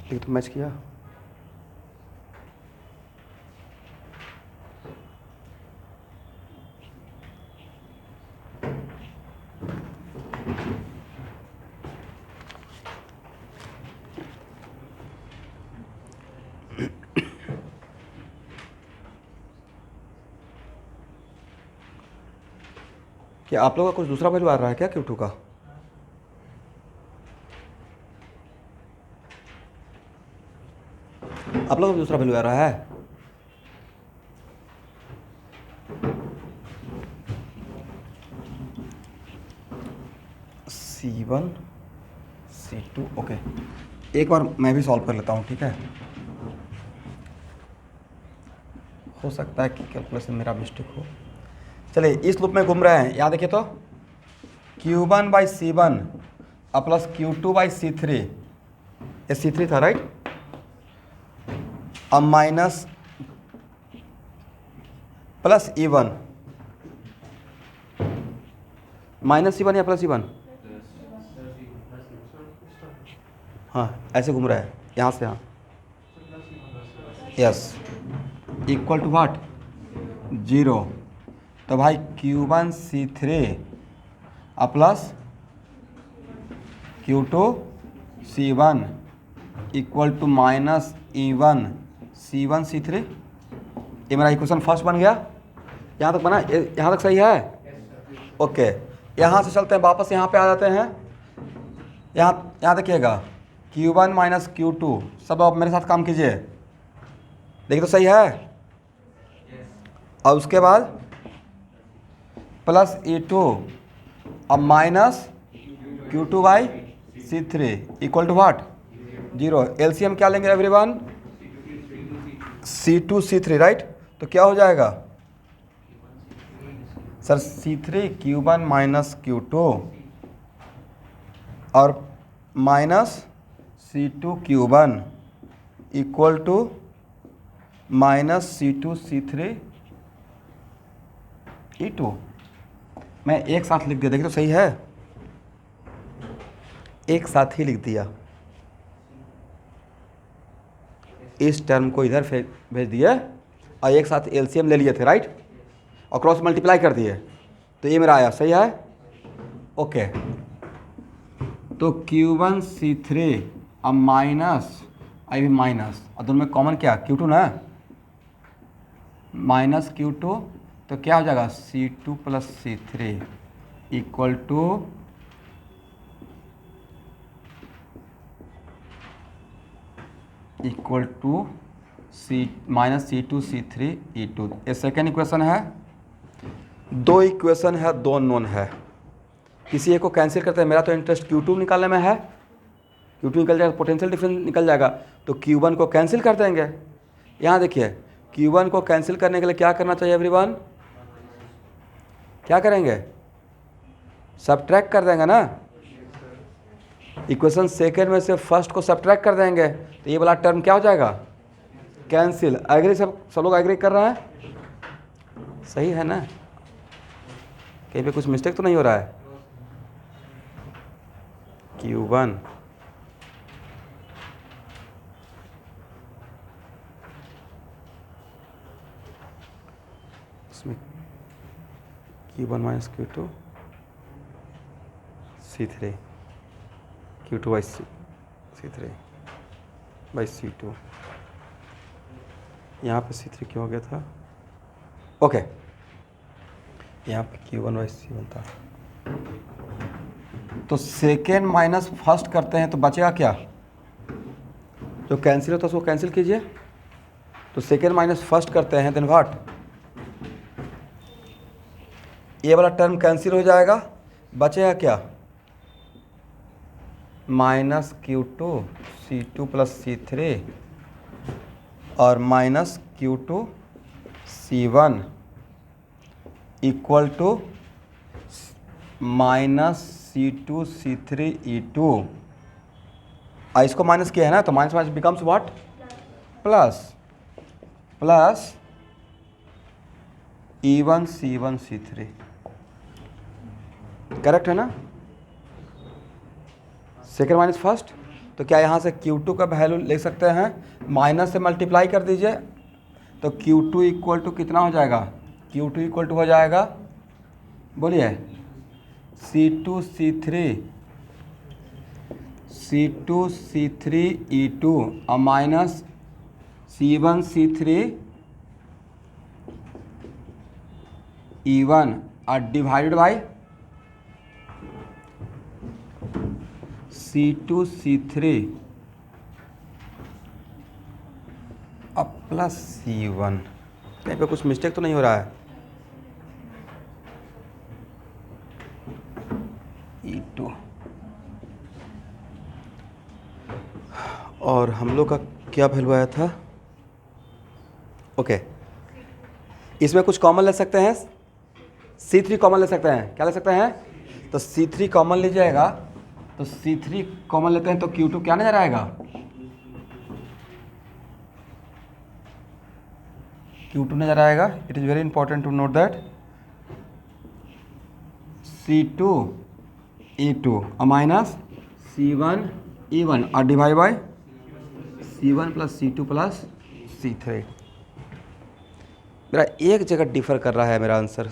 ये तो मैच किया। क्या आप लोगों का कुछ दूसरा वैल्यू आ रहा है क्या Q2 का? आप लोगों का दूसरा वैल्यू आ रहा है? C1 C2 ओके, एक बार मैं भी सॉल्व कर लेता हूँ, ठीक है? हो सकता है कि कैलकुलेशन मेरा मिस्टेक हो। चलिए, इस लूप में घूम रहे हैं, यहाँ देखिए तो Q1 बाई C1 और प्लस Q2 बाई C3, ये C3 था राइट, अब minus plus E1, minus C1 या प्लस E1, हाँ ऐसे घूम रहा है यहाँ से यहाँ, यस, इक्वल टू व्हाट, 0। तो भाई Q1 C3 और plus Q2 C1 equal to minus E1 C1 C3, ये मेरा इक्वेशन फर्स्ट बन गया। यहाँ तक बना, यहाँ तक सही है? ओके, यहाँ से चलते हैं वापस, यहाँ पे आ जाते हैं। यहाँ देखिएगा Q1 माइनस Q2, सब आप मेरे साथ काम कीजिए, देखिए तो सही है। और उसके बाद प्लस E2 अब minus Q2 by C3 equal to what, 0। LCM क्या लेंगे एवरीवन, C2 C3 राइट। तो क्या हो जाएगा sir, C3 Q1 minus Q2 और minus C2 Q1 equal to minus C2 C3 E2। मैं एक साथ लिख दिया, देखिए तो सही है, एक साथ ही लिख दिया। इस टर्म को इधर भेज दिए और एक साथ एलसीएम ले लिए थे राइट, और क्रॉस मल्टीप्लाई कर दिए, तो ये मेरा आया, सही है। ओके, तो Q1 C3 अब माइनस आई भी माइनस, और दोनों में कॉमन क्या, Q2 ना, माइनस Q2, तो क्या हो जाएगा C2 plus C3 equal to minus C2 C3 E2। ये सेकेंड इक्वेशन है। दो इक्वेशन है, दो नोन है, किसी एक को कैंसिल करते हैं। मेरा तो इंटरेस्ट Q2 निकालने में है, Q2 निकल जाएगा, पोटेंशियल डिफरेंस निकल जाएगा, तो Q1 को कैंसिल कर देंगे। यहाँ देखिए Q1 को कैंसिल करने के लिए क्या करना चाहिए एवरीवन, क्या करेंगे, सब्ट्रैक्ट कर देंगे ना। इक्वेशन सेकेंड में से फर्स्ट को सब्ट्रैक्ट कर देंगे, तो ये वाला टर्म क्या हो जाएगा, कैंसिल। एग्री, सब लोग एग्री कर रहा है, सही है ना, कहीं पे कुछ मिस्टेक तो नहीं हो रहा है। Q1 इसमें Q1 minus Q2 C3 Q2 by C3 by C2, यहाँ पे C3 क्यों हो गया था, ओके, यहाँ पे Q1 बाई C1 था। तो सेकेंड माइनस फर्स्ट करते हैं तो बचेगा क्या, जो कैंसिल होता है उसको कैंसिल कीजिए। तो सेकेंड माइनस फर्स्ट करते हैं, देन व्हाट, ये वाला टर्म कैंसिल हो जाएगा, बचेगा क्या, minus Q2 C2 plus C3 और minus Q2 C1 equal to minus C2 C3 E2। इसको माइनस किया है ना, तो minus minus becomes what, plus, plus E1 C1 C3, correct है ना। सेकेंड माइनस फर्स्ट तो क्या यहाँ से Q2 का वैल्यू ले सकते हैं, माइनस से मल्टीप्लाई कर दीजिए, तो Q2 इक्वल टू कितना हो जाएगा, Q2 इक्वल टू हो जाएगा, बोलिए C2 C3 और माइनस C1 और डिवाइडेड बाई C2 C3 अब प्लस C1। कहीं पे कुछ मिस्टेक तो नहीं हो रहा है, E2 और हम लोग का क्या वैल्यू आया था, ओके। इसमें कुछ कॉमन ले सकते हैं, C3 कॉमन ले सकते हैं, क्या ले सकते हैं, तो C3 कॉमन लीजिएगा, तो C3 कॉमन लेते हैं तो Q2 क्या नजर आएगा, Q2 नजर आएगा। It is very important to note that C2 E2 और माइनस C1 E1 और divide by C1 plus C2 plus C3। मेरा एक जगह डिफर कर रहा है मेरा answer,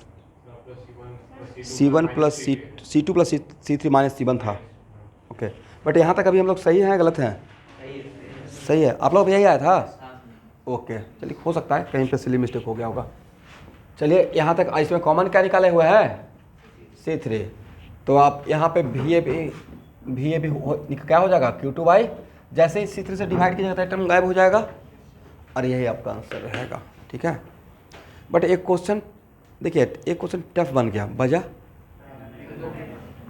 C1 plus C2 plus C3 minus C1 था, ओके। बट यहाँ तक अभी हम लोग सही हैं गलत हैं, सही है, आप लोग यही आया था, ओके। चलिए हो सकता है कहीं पे सिली मिस्टेक हो गया होगा। चलिए यहाँ तक इसमें कॉमन क्या निकाले हुए हैं, C3, तो आप यहाँ पे भी क्या हो जाएगा, Q2 बाई, जैसे ही C3 से डिवाइड कीजिएगा टर्म गायब हो जाएगा और यही आपका आंसर रहेगा, ठीक है। बट एक क्वेश्चन देखिए, एक क्वेश्चन टफ बन गया, वजह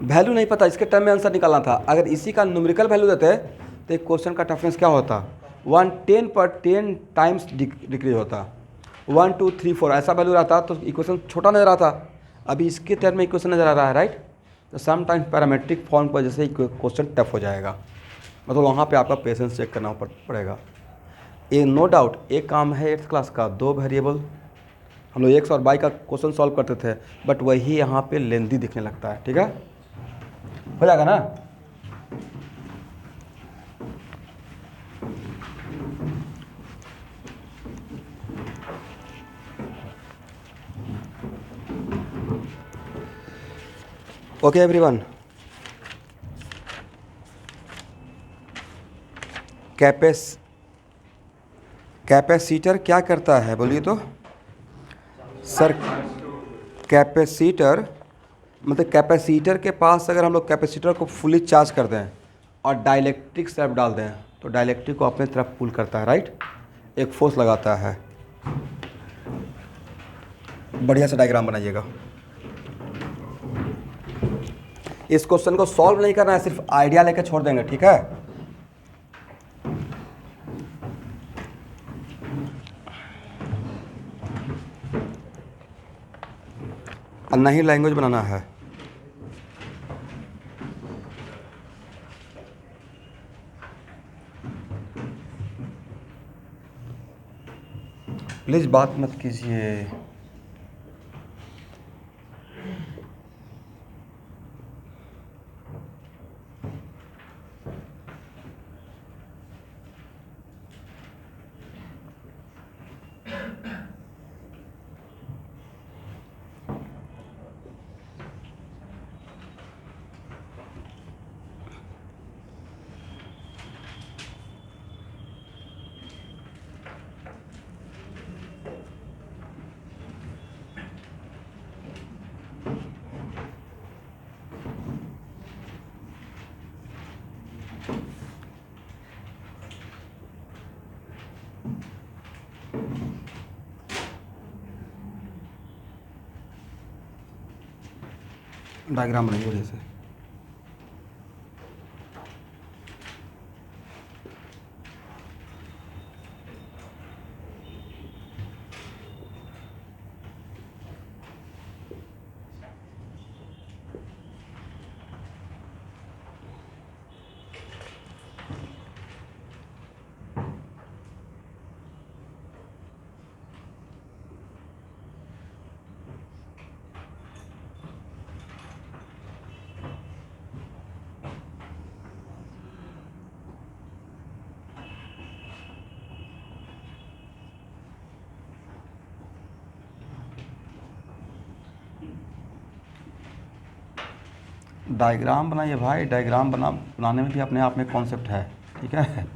वैल्यू नहीं पता, इसके टर्म में आंसर निकालना था। अगर इसी का न्यूमेरिकल वैल्यू देते तो एक क्वेश्चन का टफनेस क्या होता, 110 पर 10 टाइम्स डिक्रीज होता, 1 2 3 4 ऐसा वैल्यू रहता तो इक्वेशन छोटा नजर आता। अभी इसके टर्म में इक्वेशन नजर आ रहा है, राइट। तो समटाइम्स पैरामेट्रिक फॉर्म की वजह से क्वेश्चन टफ हो जाएगा, मतलब वहाँ पे आपका पेशेंस चेक करना पड़ेगा। ये नो डाउट एक काम है 8th क्लास का, 2 वेरिएबल हम लोग एक्स और वाई का क्वेश्चन सॉल्व करते थे, बट वही यहाँ पे लेंदी दिखने लगता है, ठीक है, हो जाएगा ना। ओके एवरीवन, कैपेसिटर क्या करता है बोलिए तो सर। कैपेसिटर मतलब कैपेसिटर के पास अगर हम लोग कैपेसिटर को फुली चार्ज कर दें और डाइलेक्ट्रिक सेल्फ डाल दें तो डाइलेक्ट्रिक को अपने तरफ पुल करता है, राइट, एक फोर्स लगाता है। बढ़िया से डायग्राम बनाइएगा। इस क्वेश्चन को सॉल्व नहीं करना है, सिर्फ आइडिया लेके छोड़ देंगे, ठीक है। और नहीं लैंग्वेज बनाना है। प्लीज़ बात मत कीजिए। डायग्राम बनाइए बढ़िया से। डायग्राम बनाइए भाई, डायग्राम बनाने में भी अपने आप में कॉन्सेप्ट है, ठीक है।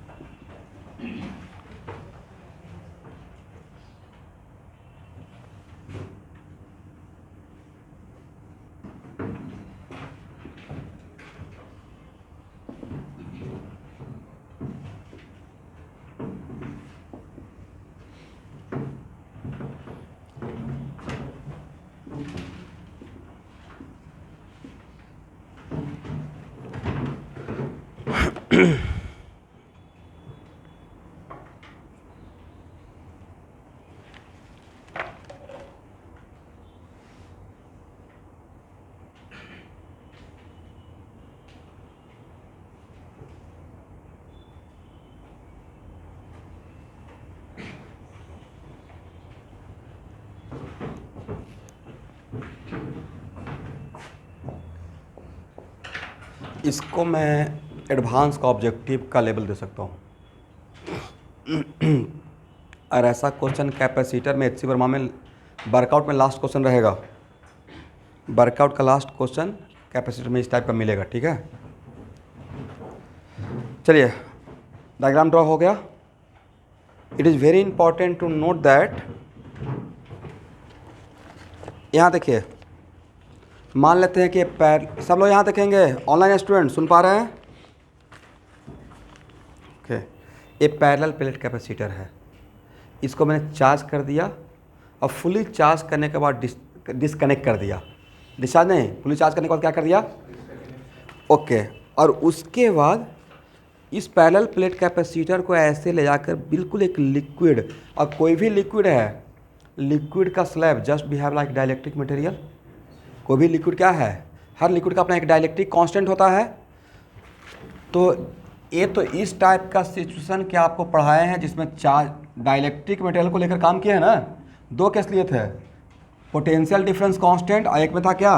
इसको मैं एडवांस का ऑब्जेक्टिव का लेवल दे सकता हूँ। और ऐसा क्वेश्चन कैपेसिटर में एचसी वर्मा में वर्कआउट में लास्ट क्वेश्चन रहेगा। वर्कआउट का लास्ट क्वेश्चन कैपेसिटर में इस टाइप का मिलेगा, ठीक है। चलिए, डायग्राम ड्रॉ हो गया। It is very important to note that, यहाँ देखिए, मान लेते हैं कि सब लोग यहाँ देखेंगे, ऑनलाइन स्टूडेंट सुन पा रहे हैं? ओके, ये पैरेलल प्लेट कैपेसिटर है। इसको मैंने चार्ज कर दिया और फुली चार्ज करने के बाद डिस्कनेक्ट कर दिया। डिस्चार्ज नहीं, फुली चार्ज करने के बाद क्या कर दिया? ओके, और उसके बाद इस पैरेलल प्लेट कैपेसिटर को ऐसे ले जाकर बिल्कुल एक लिक्विड, और कोई भी लिक्विड है, लिक्विड का slab just behave like dielectric material. कोई भी लिक्विड क्या है, हर लिक्विड का अपना एक डाइलेक्ट्रिक कांस्टेंट होता है। तो ये तो इस टाइप का सिचुएशन क्या आपको पढ़ाए हैं जिसमें चार्ज डाइलेक्ट्रिक मटेरियल को लेकर काम किए हैं ना। दो केस लिए थे, पोटेंशियल डिफरेंस कांस्टेंट, और एक में था क्या,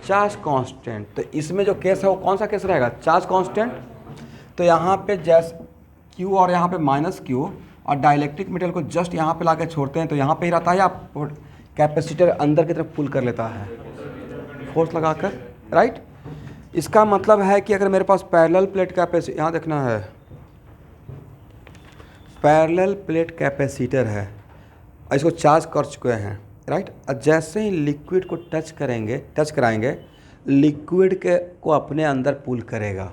चार्ज कांस्टेंट। तो इसमें जो केस है वो कौन सा केस रहेगा, चार्ज कांस्टेंट। तो यहाँ पे जैसे Q और यहाँ पे -Q, और डाइलेक्ट्रिक मटेरियल को जस्ट यहाँ पे लाकर छोड़ते हैं तो यहाँ पे ही रहता है, या कैपेसिटर अंदर की तरफ पुल कर लेता है फोर्स लगाकर, राइट। इसका मतलब है कि अगर मेरे पास पैरेलल प्लेट कैपेसिटर, यहाँ देखना है, पैरेलल प्लेट कैपेसिटर है और इसको चार्ज कर चुके हैं, राइट। और जैसे ही लिक्विड को टच कराएंगे, लिक्विड को अपने अंदर पुल करेगा।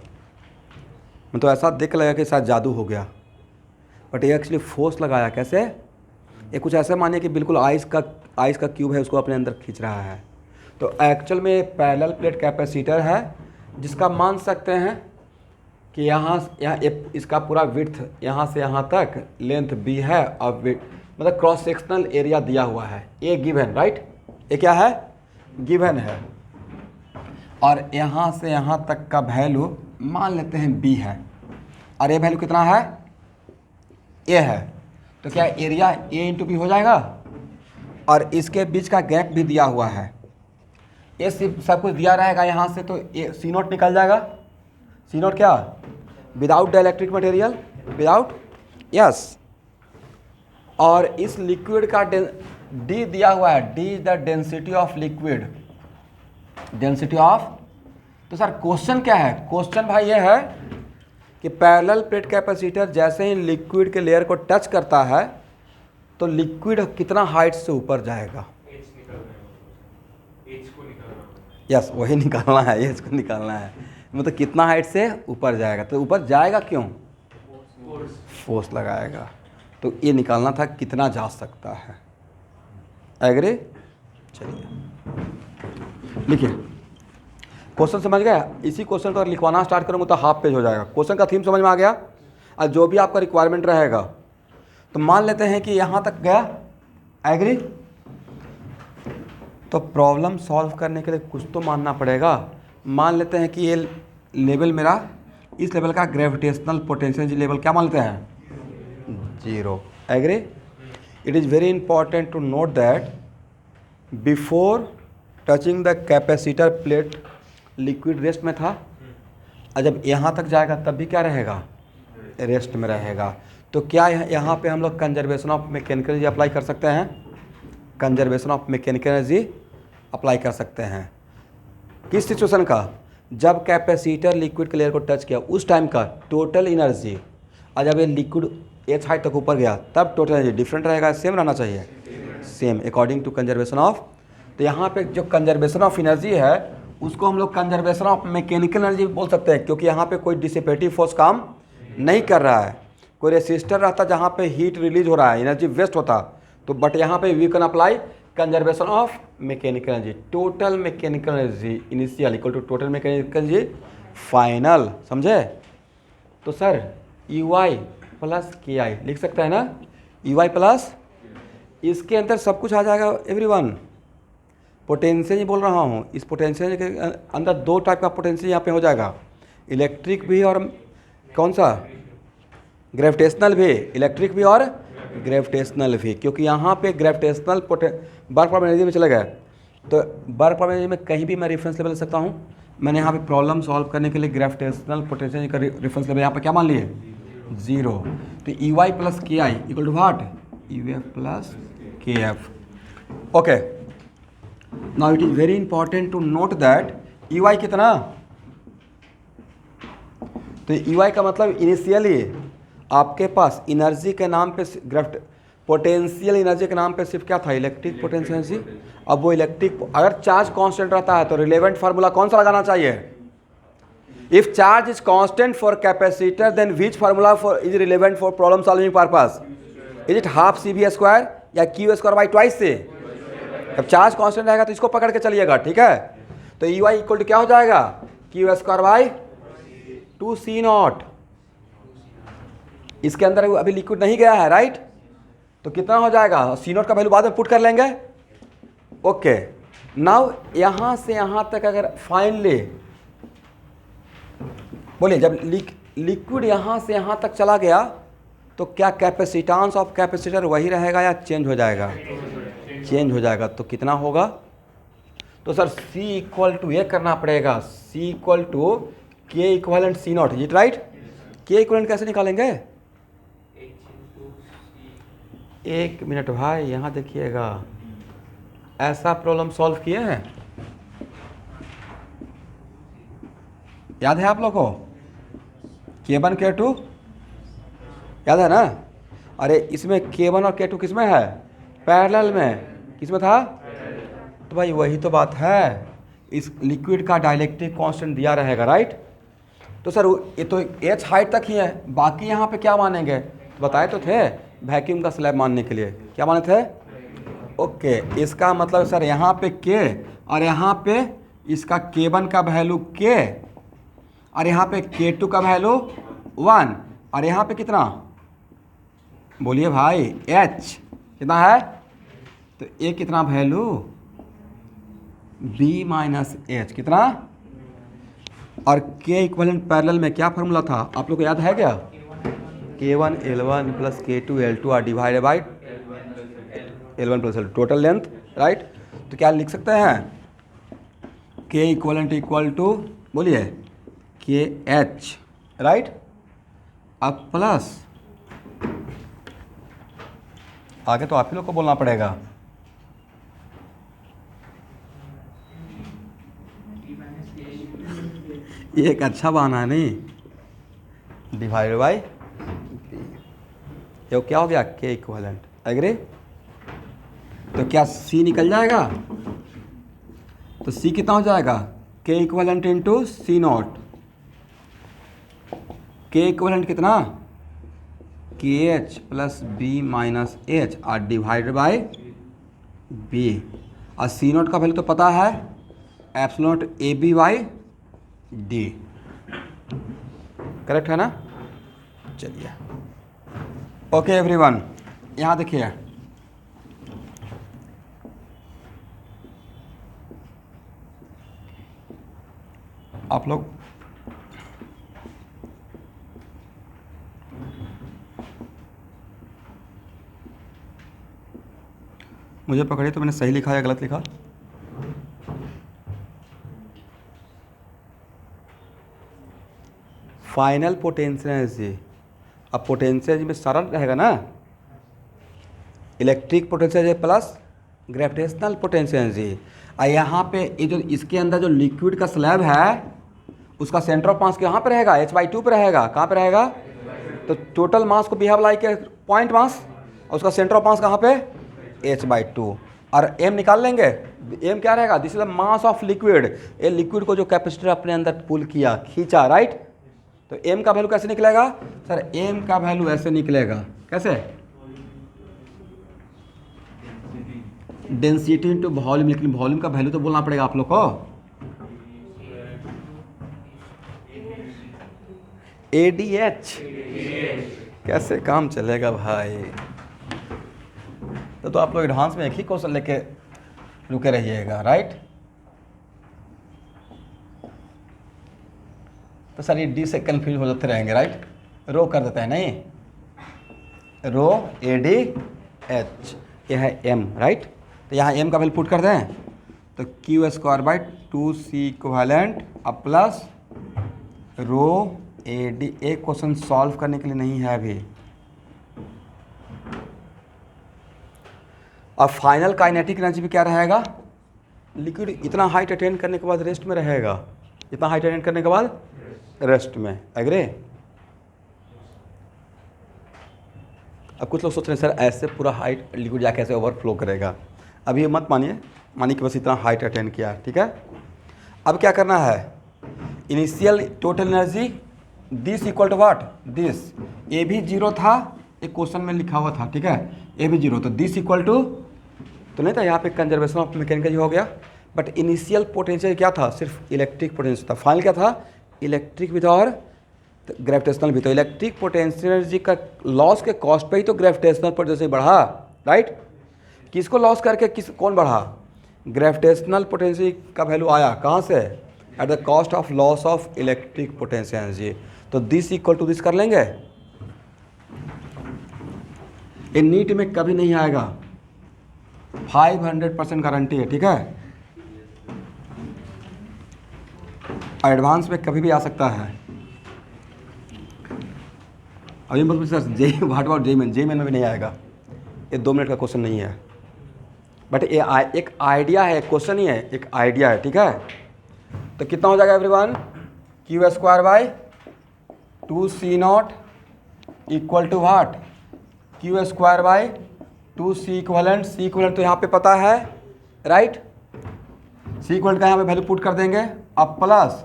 तो ऐसा देख लगेगा कि शायद जादू हो गया, बट ये एक्चुअली फोर्स लगाया। कैसे? ये कुछ ऐसे मानिए कि बिल्कुल आइस का क्यूब है, उसको अपने अंदर खींच रहा है। तो एक्चुअल में पैरेलल प्लेट कैपेसिटर है, जिसका मान सकते हैं कि यहाँ इसका पूरा विड्थ यहाँ से यहाँ तक लेंथ b है, और मतलब क्रॉस सेक्शनल एरिया दिया हुआ है, ये गिवन, राइट। ये क्या है, गिवन है। और यहाँ से यहाँ तक का वैल्यू मान लेते हैं b है, और ये वैल्यू कितना है, a है। तो क्या एरिया a इंटू बी हो जाएगा, और इसके बीच का गैप भी दिया हुआ है। ये सब कुछ दिया रहेगा यहाँ से, तो सी नोट निकल जाएगा। सी नोट क्या, without dielectric material, without, yes. और इस लिक्विड का डी दिया हुआ है, D is the density of liquid, density of. तो सर क्वेश्चन क्या है, क्वेश्चन भाई ये है कि पैरेलल प्लेट कैपेसिटर जैसे ही लिक्विड के लेयर को टच करता है तो लिक्विड कितना हाइट से ऊपर जाएगा, यस वही निकालना है, एच को निकालना है। मतलब कितना हाइट से ऊपर जाएगा, तो ऊपर जाएगा क्यों, फोर्स लगाएगा। तो ये निकालना था कितना जा सकता है। एग्री? चलिए लिखिए, क्वेश्चन समझ गया। इसी क्वेश्चन को लिखवाना स्टार्ट करूँगा तो हाफ पेज हो जाएगा। क्वेश्चन का थीम समझ में आ गया, और जो भी आपका रिक्वायरमेंट रहेगा। तो मान लेते हैं कि यहाँ तक गया, एग्री। तो प्रॉब्लम सॉल्व करने के लिए कुछ तो मानना पड़ेगा। मान लेते हैं कि ये लेवल मेरा, इस लेवल का ग्रेविटेशनल पोटेंशियल लेवल क्या मान लेते हैं, 0। Agree? It is very important to note that before touching the capacitor plate liquid rest में था, और जब यहाँ तक जाएगा तब भी क्या रहेगा, रेस्ट में रहेगा। तो क्या यहाँ पे हम लोग conservation of mechanical energy apply कर सकते हैं, conservation of mechanical energy apply कर सकते हैं। किस सिचुएशन का? जब कैपेसिटर लिक्विड के लेयर को टच किया उस टाइम का टोटल एनर्जी, और जब ये लिक्विड एच हाइट तक ऊपर गया तब टोटल एनर्जी डिफरेंट रहेगा, सेम रहना चाहिए, same according to conservation of. तो यहाँ पे जो कंजर्वेशन ऑफ एनर्जी है उसको हम लोग कंजर्वेशन ऑफ मैकेनिकल एनर्जी बोल सकते हैं, क्योंकि यहाँ पे कोई डिसिपेटिव फोर्स काम नहीं कर रहा है। कोई रेसिस्टर रहता जहाँ पे हीट रिलीज हो रहा है, एनर्जी वेस्ट होता, तो बट यहाँ पे we can apply conservation of mechanical energy. Total mechanical energy initial equal to total mechanical energy final, समझे? तो sir you I plus K आई लिख सकते हैं ना, यू आई प्लस, इसके अंदर सब कुछ आ जाएगा एवरीवन। पोटेंशियल बोल रहा हूँ, इस पोटेंशियल के अंदर दो टाइप का पोटेंशियल यहाँ पे हो जाएगा, इलेक्ट्रिक भी और कौन सा, ग्रेविटेशनल भी, इलेक्ट्रिक भी और ग्रेविटेशनल भी, क्योंकि यहाँ पे ग्रेविटेशनल वर्क पर एनर्जी में चले गए। तो वर्क पर एनर्जी में कहीं भी मैं रेफरेंस लेवल ले सकता हूँ। मैंने यहाँ पे प्रॉब्लम सॉल्व करने के लिए ग्रेविटेशनल पोटेंशियल का रेफरेंस लेवल यहाँ पे क्या मान लिए, 0। तो ई Y plus K I equal to what, U F plus K F. Okay, now it is very important to note that E Y कितना, तो ई वाई का मतलब इनिशियली आपके पास एनर्जी के नाम पे पोटेंशियल एनर्जी के नाम पे सिर्फ क्या था, इलेक्ट्रिक पोटेंशियल एनर्जी। अब वो इलेक्ट्रिक, अगर चार्ज कांस्टेंट रहता है तो रिलेवेंट फार्मूला कौन सा लगाना चाहिए, if charge is constant for capacitor then which formula for is relevant for problem solving purpose, is it half C V square या क्यू स्क्वायर बाई ट्वाइस से। जब चार्ज कांस्टेंट रहेगा तो इसको पकड़ के चलिएगा, ठीक है। तो ई वाई इक्वल टू क्या हो जाएगा, क्यू स्क्वायर बाई 2c0। इसके अंदर अभी लिक्विड नहीं गया है, राइट, तो कितना हो जाएगा, c0 का वैल्यू बाद में पुट कर लेंगे। ओके, नाउ यहां से यहां तक अगर फाइनली बोलिए, जब लिक्विड यहां से यहां तक चला गया तो क्या कैपेसिटेंस ऑफ कैपेसिटर वही रहेगा या चेंज हो जाएगा, चेंज हो जाएगा। तो कितना होगा, तो सर C इक्वल टू ये करना पड़ेगा, C इक्वल टू के equivalent C0, is it right. के इक्वलेंट कैसे निकालेंगे, एक मिनट भाई, यहाँ देखिएगा, ऐसा प्रॉब्लम सॉल्व किए हैं, याद है आप लोग को, K1 K2 याद है ना। अरे इसमें K1 और K2 किस में है, पैरेलल में, किसमें था, तो भाई वही तो बात है, इस लिक्विड का डाइलेक्ट्रिक कांस्टेंट दिया रहेगा, राइट। तो सर ये तो एच हाइट तक ही है, बाकी यहाँ पे क्या मानेंगे, तो बताए तो थे वैक्यूम का स्लैब मानने के लिए क्या माने थे। ओके, इसका मतलब सर यहाँ पे के और यहाँ पे इसका K1 का वैल्यू के और यहाँ पे K2 का वैल्यू 1 और यहाँ पे कितना, बोलिए भाई, H कितना है, तो ए कितना वैल्यू, B माइनस एच कितना, और K इक्वलेंट पैरेलल में क्या फार्मूला था आप लोग को याद है क्या, K1 L1 plus K2 L2 are divided by L1 plus L2 total length, right. तो क्या लिख सकते हैं, K इक्वल टू बोलिए KH, राइट, अब प्लस आगे तो आप ही लोग को बोलना पड़ेगा, ये एक अच्छा बहाना है नहीं, डिवाइड बाई ये क्या हो गया, के इक्वलेंट, एग्री। तो क्या C निकल जाएगा, तो C कितना हो जाएगा, के इक्वलेंट इंटू C0, के इक्वलेंट कितना, KH plus B minus H और डिवाइडेड बाई B, और C0 का वैल्यू तो पता है, epsilon AB by D, correct है ना। चलिए, ओके एवरीवन, यहाँ देखिए, आप लोग मुझे पकड़िए तो मैंने सही लिखा या गलत लिखा, फाइनल पोटेंशियल एनर्जी, अब पोटेंशियल एनर्जी में सरल रहेगा ना, electric potential energy plus gravitational potential energy. और यहाँ पे ये जो इसके अंदर जो लिक्विड का स्लैब है उसका सेंटर ऑफ मास कहाँ पे रहेगा, h/2 पे रहेगा। कहाँ पे रहेगा, तो टोटल मास को behave like a point mass और उसका सेंटर ऑफ मास कहाँ पे, h/2। और m निकाल लेंगे, m क्या रहेगा, this is the mass of liquid. ये लिक्विड को जो कैपेसिटर अपने अंदर पुल किया, खींचा, राइट। तो m का वैल्यू कैसे निकलेगा सर, m का वैल्यू ऐसे निकलेगा, कैसे, डेंसिटी इंटू वॉल्यूम। लेकिन वॉल्यूम का वैल्यू तो बोलना पड़ेगा आप लोग को, ADH। कैसे काम चलेगा भाई। तो आप लोग एडवांस में एक ही क्वेश्चन लेके रुके रहिएगा, राइट। तो सर ये डी से कंफ्यूज हो जाते रहेंगे, राइट। रो कर देते हैं, नहीं, रो ADH, यह है m, राइट। तो यहाँ m का वैल्यू पुट कर दें तो Q²/2C इक्विवेलेंट अब प्लस रो AD। एक क्वेश्चन सॉल्व करने के लिए नहीं है अभी। अब फाइनल काइनेटिक एनर्जी भी क्या रहेगा, लिक्विड इतना हाइट अटेन करने के बाद रेस्ट में रहेगा, इतना हाइट अटेन करने के बाद रेस्ट में, एग्री। अब कुछ लोग सोच रहे हैं सर ऐसे पूरा हाइट लिक्विड जाके ऐसे ओवरफ्लो करेगा। अभी ये मत मानिए, मानिए कि बस इतना हाइट अटेन किया, ठीक है। अब क्या करना है, initial total energy this equal to what, this. A भी जीरो था, एक क्वेश्चन में लिखा हुआ था, ठीक है, ए भी जीरो, तो दिस इक्वल टू, तो नहीं था यहाँ पे कंजर्वेशन ऑफ मैकेनिकल हो गया। बट इनिशियल पोटेंशियल क्या था, सिर्फ इलेक्ट्रिक पोटेंशियल था। फाइनल क्या था, इलेक्ट्रिक भी था और ग्रेविटेशनल भी। तो इलेक्ट्रिक पोटेंशियल एनर्जी का लॉस के कॉस्ट पे ही तो ग्रेविटेशनल पोटेंशियल बढ़ा, राइट। किसको लॉस करके कौन बढ़ा, ग्रेविटेशनल पोटेंशियल का वैल्यू आया कहाँ से, at the cost of loss of electric potential energy. तो दिस इक्वल टू दिस कर लेंगे, ये नीट में कभी नहीं आएगा, 500% गारंटी है, ठीक है। एडवांस में कभी भी आ सकता है। अभी बस sir JEE what about JEE में भी नहीं आएगा, ये 2 मिनट का क्वेश्चन नहीं है। बट ये एक आइडिया है, क्वेश्चन ही है, एक आइडिया है, ठीक है। तो कितना हो जाएगा everyone, Q²/2C0 equal to what, Q²/2C equivalent. C equivalent तो यहाँ पे पता है, राइट। C इक्वलेंट का यहाँ पे वैल्यू पुट कर देंगे, अब प्लस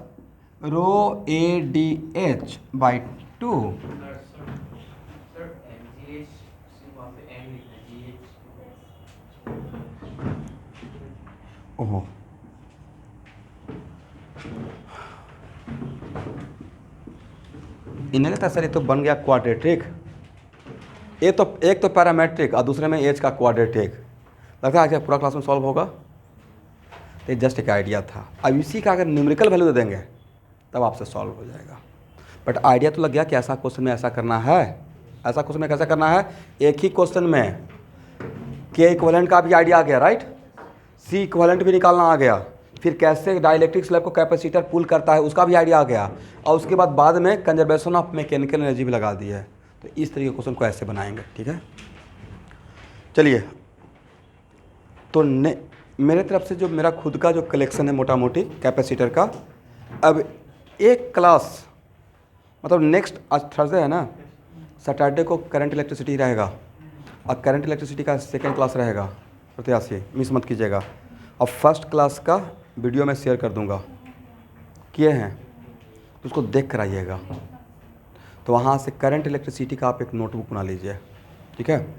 रो ADH/2। ओहो, इन्हें लगता है सर ये तो बन गया क्वाड्रेटिक, ये तो एक तो पैरामेट्रिक और दूसरे में एच का क्वाड्रेटिक। लगता है क्या पूरा क्लास में सॉल्व होगा, तो ये जस्ट एक आइडिया था। अब इसी का अगर न्यूमेरिकल वैल्यू दे देंगे तब आपसे सॉल्व हो जाएगा। बट आइडिया तो लग गया कि ऐसा क्वेश्चन में ऐसा करना है, ऐसा क्वेश्चन में कैसा करना है। एक ही क्वेश्चन में के इक्विवेलेंट का भी आइडिया आ गया, राइट। सी इक्विवेलेंट भी निकालना आ गया, फिर कैसे डाइलेक्ट्रिक स्लैब को कैपेसिटर पुल करता है उसका भी आइडिया आ गया, और उसके बाद में कंजर्वेशन ऑफ मैकेनिकल एनर्जी भी लगा दी है। तो इस तरीके के क्वेश्चन को ऐसे बनाएंगे, ठीक है। चलिए, तो मेरे तरफ से जो मेरा खुद का जो कलेक्शन है मोटा मोटी कैपेसिटर का, अब एक क्लास मतलब नेक्स्ट आज थर्सडे है ना, सैटरडे को करंट इलेक्ट्रिसिटी रहेगा और करंट इलेक्ट्रिसिटी का सेकेंड क्लास रहेगा प्रत्याशी, मिस मत कीजिएगा। और फर्स्ट क्लास का वीडियो मैं शेयर कर दूंगा, किए हैं तो उसको देख कर आइएगा। तो वहाँ से करंट इलेक्ट्रिसिटी का आप एक नोटबुक बना लीजिए, ठीक है।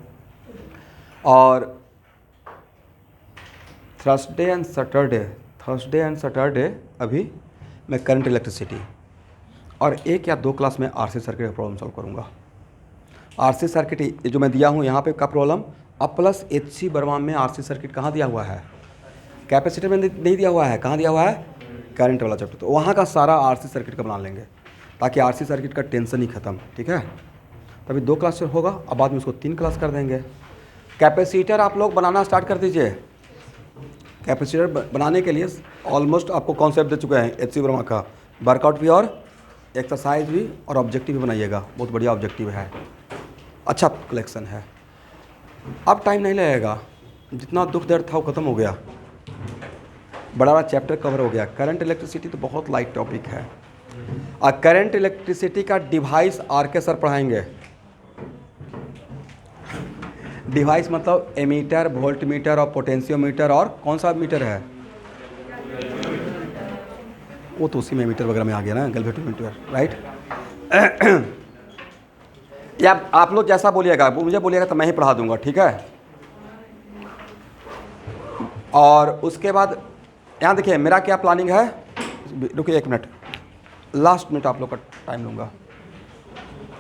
और थर्सडे एंड सैटरडे अभी मैं करंट इलेक्ट्रिसिटी और 1 या 2 क्लास में आरसी सर्किट का प्रॉब्लम सॉल्व करूँगा। आरसी सर्किट जो मैं दिया हूँ यहाँ पे का प्रॉब्लम, अब प्लस HC वर्मा में आरसी सर्किट कहाँ दिया हुआ है, कैपेसिटर में नहीं दिया हुआ है, कहाँ दिया हुआ है, करंट वाला चैप्टर। तो वहाँ का सारा आरसी सर्किट का बना लेंगे ताकि आरसी सर्किट का टेंशन ही खत्म, ठीक है। तभी 2 क्लास से होगा, अब बाद में उसको 3 क्लास कर देंगे। कैपेसिटर आप लोग बनाना स्टार्ट कर दीजिए। कैपेसिटर बनाने के लिए ऑलमोस्ट आपको कॉन्सेप्ट दे चुके हैं HC वर्मा का, वर्कआउट भी और एक्सरसाइज भी और ऑब्जेक्टिव भी बनाइएगा, बहुत बढ़िया ऑब्जेक्टिव है, अच्छा कलेक्शन है। अब टाइम नहीं लगेगा, जितना दुख दर्द था वो ख़त्म हो गया, बड़ा चैप्टर कवर हो गया। करंट इलेक्ट्रिसिटी तो बहुत लाइट टॉपिक है। और करंट इलेक्ट्रिसिटी का डिवाइस आर के सर पढ़ाएंगे। डिवाइस मतलब एमीटर, वोल्ट मीटर और पोटेंशियोमीटर, और कौन सा मीटर है वो तो उसी में मीटर वगैरह में आ गया ना, गैल्वेनोमीटर, राइट। या आप लोग जैसा बोलिएगा, वो मुझे बोलिएगा तो मैं ही पढ़ा दूंगा, ठीक है। और उसके बाद यहाँ देखिए मेरा क्या प्लानिंग है, रुकिए 1 मिनट, लास्ट मिनट आप लोग का टाइम लूँगा।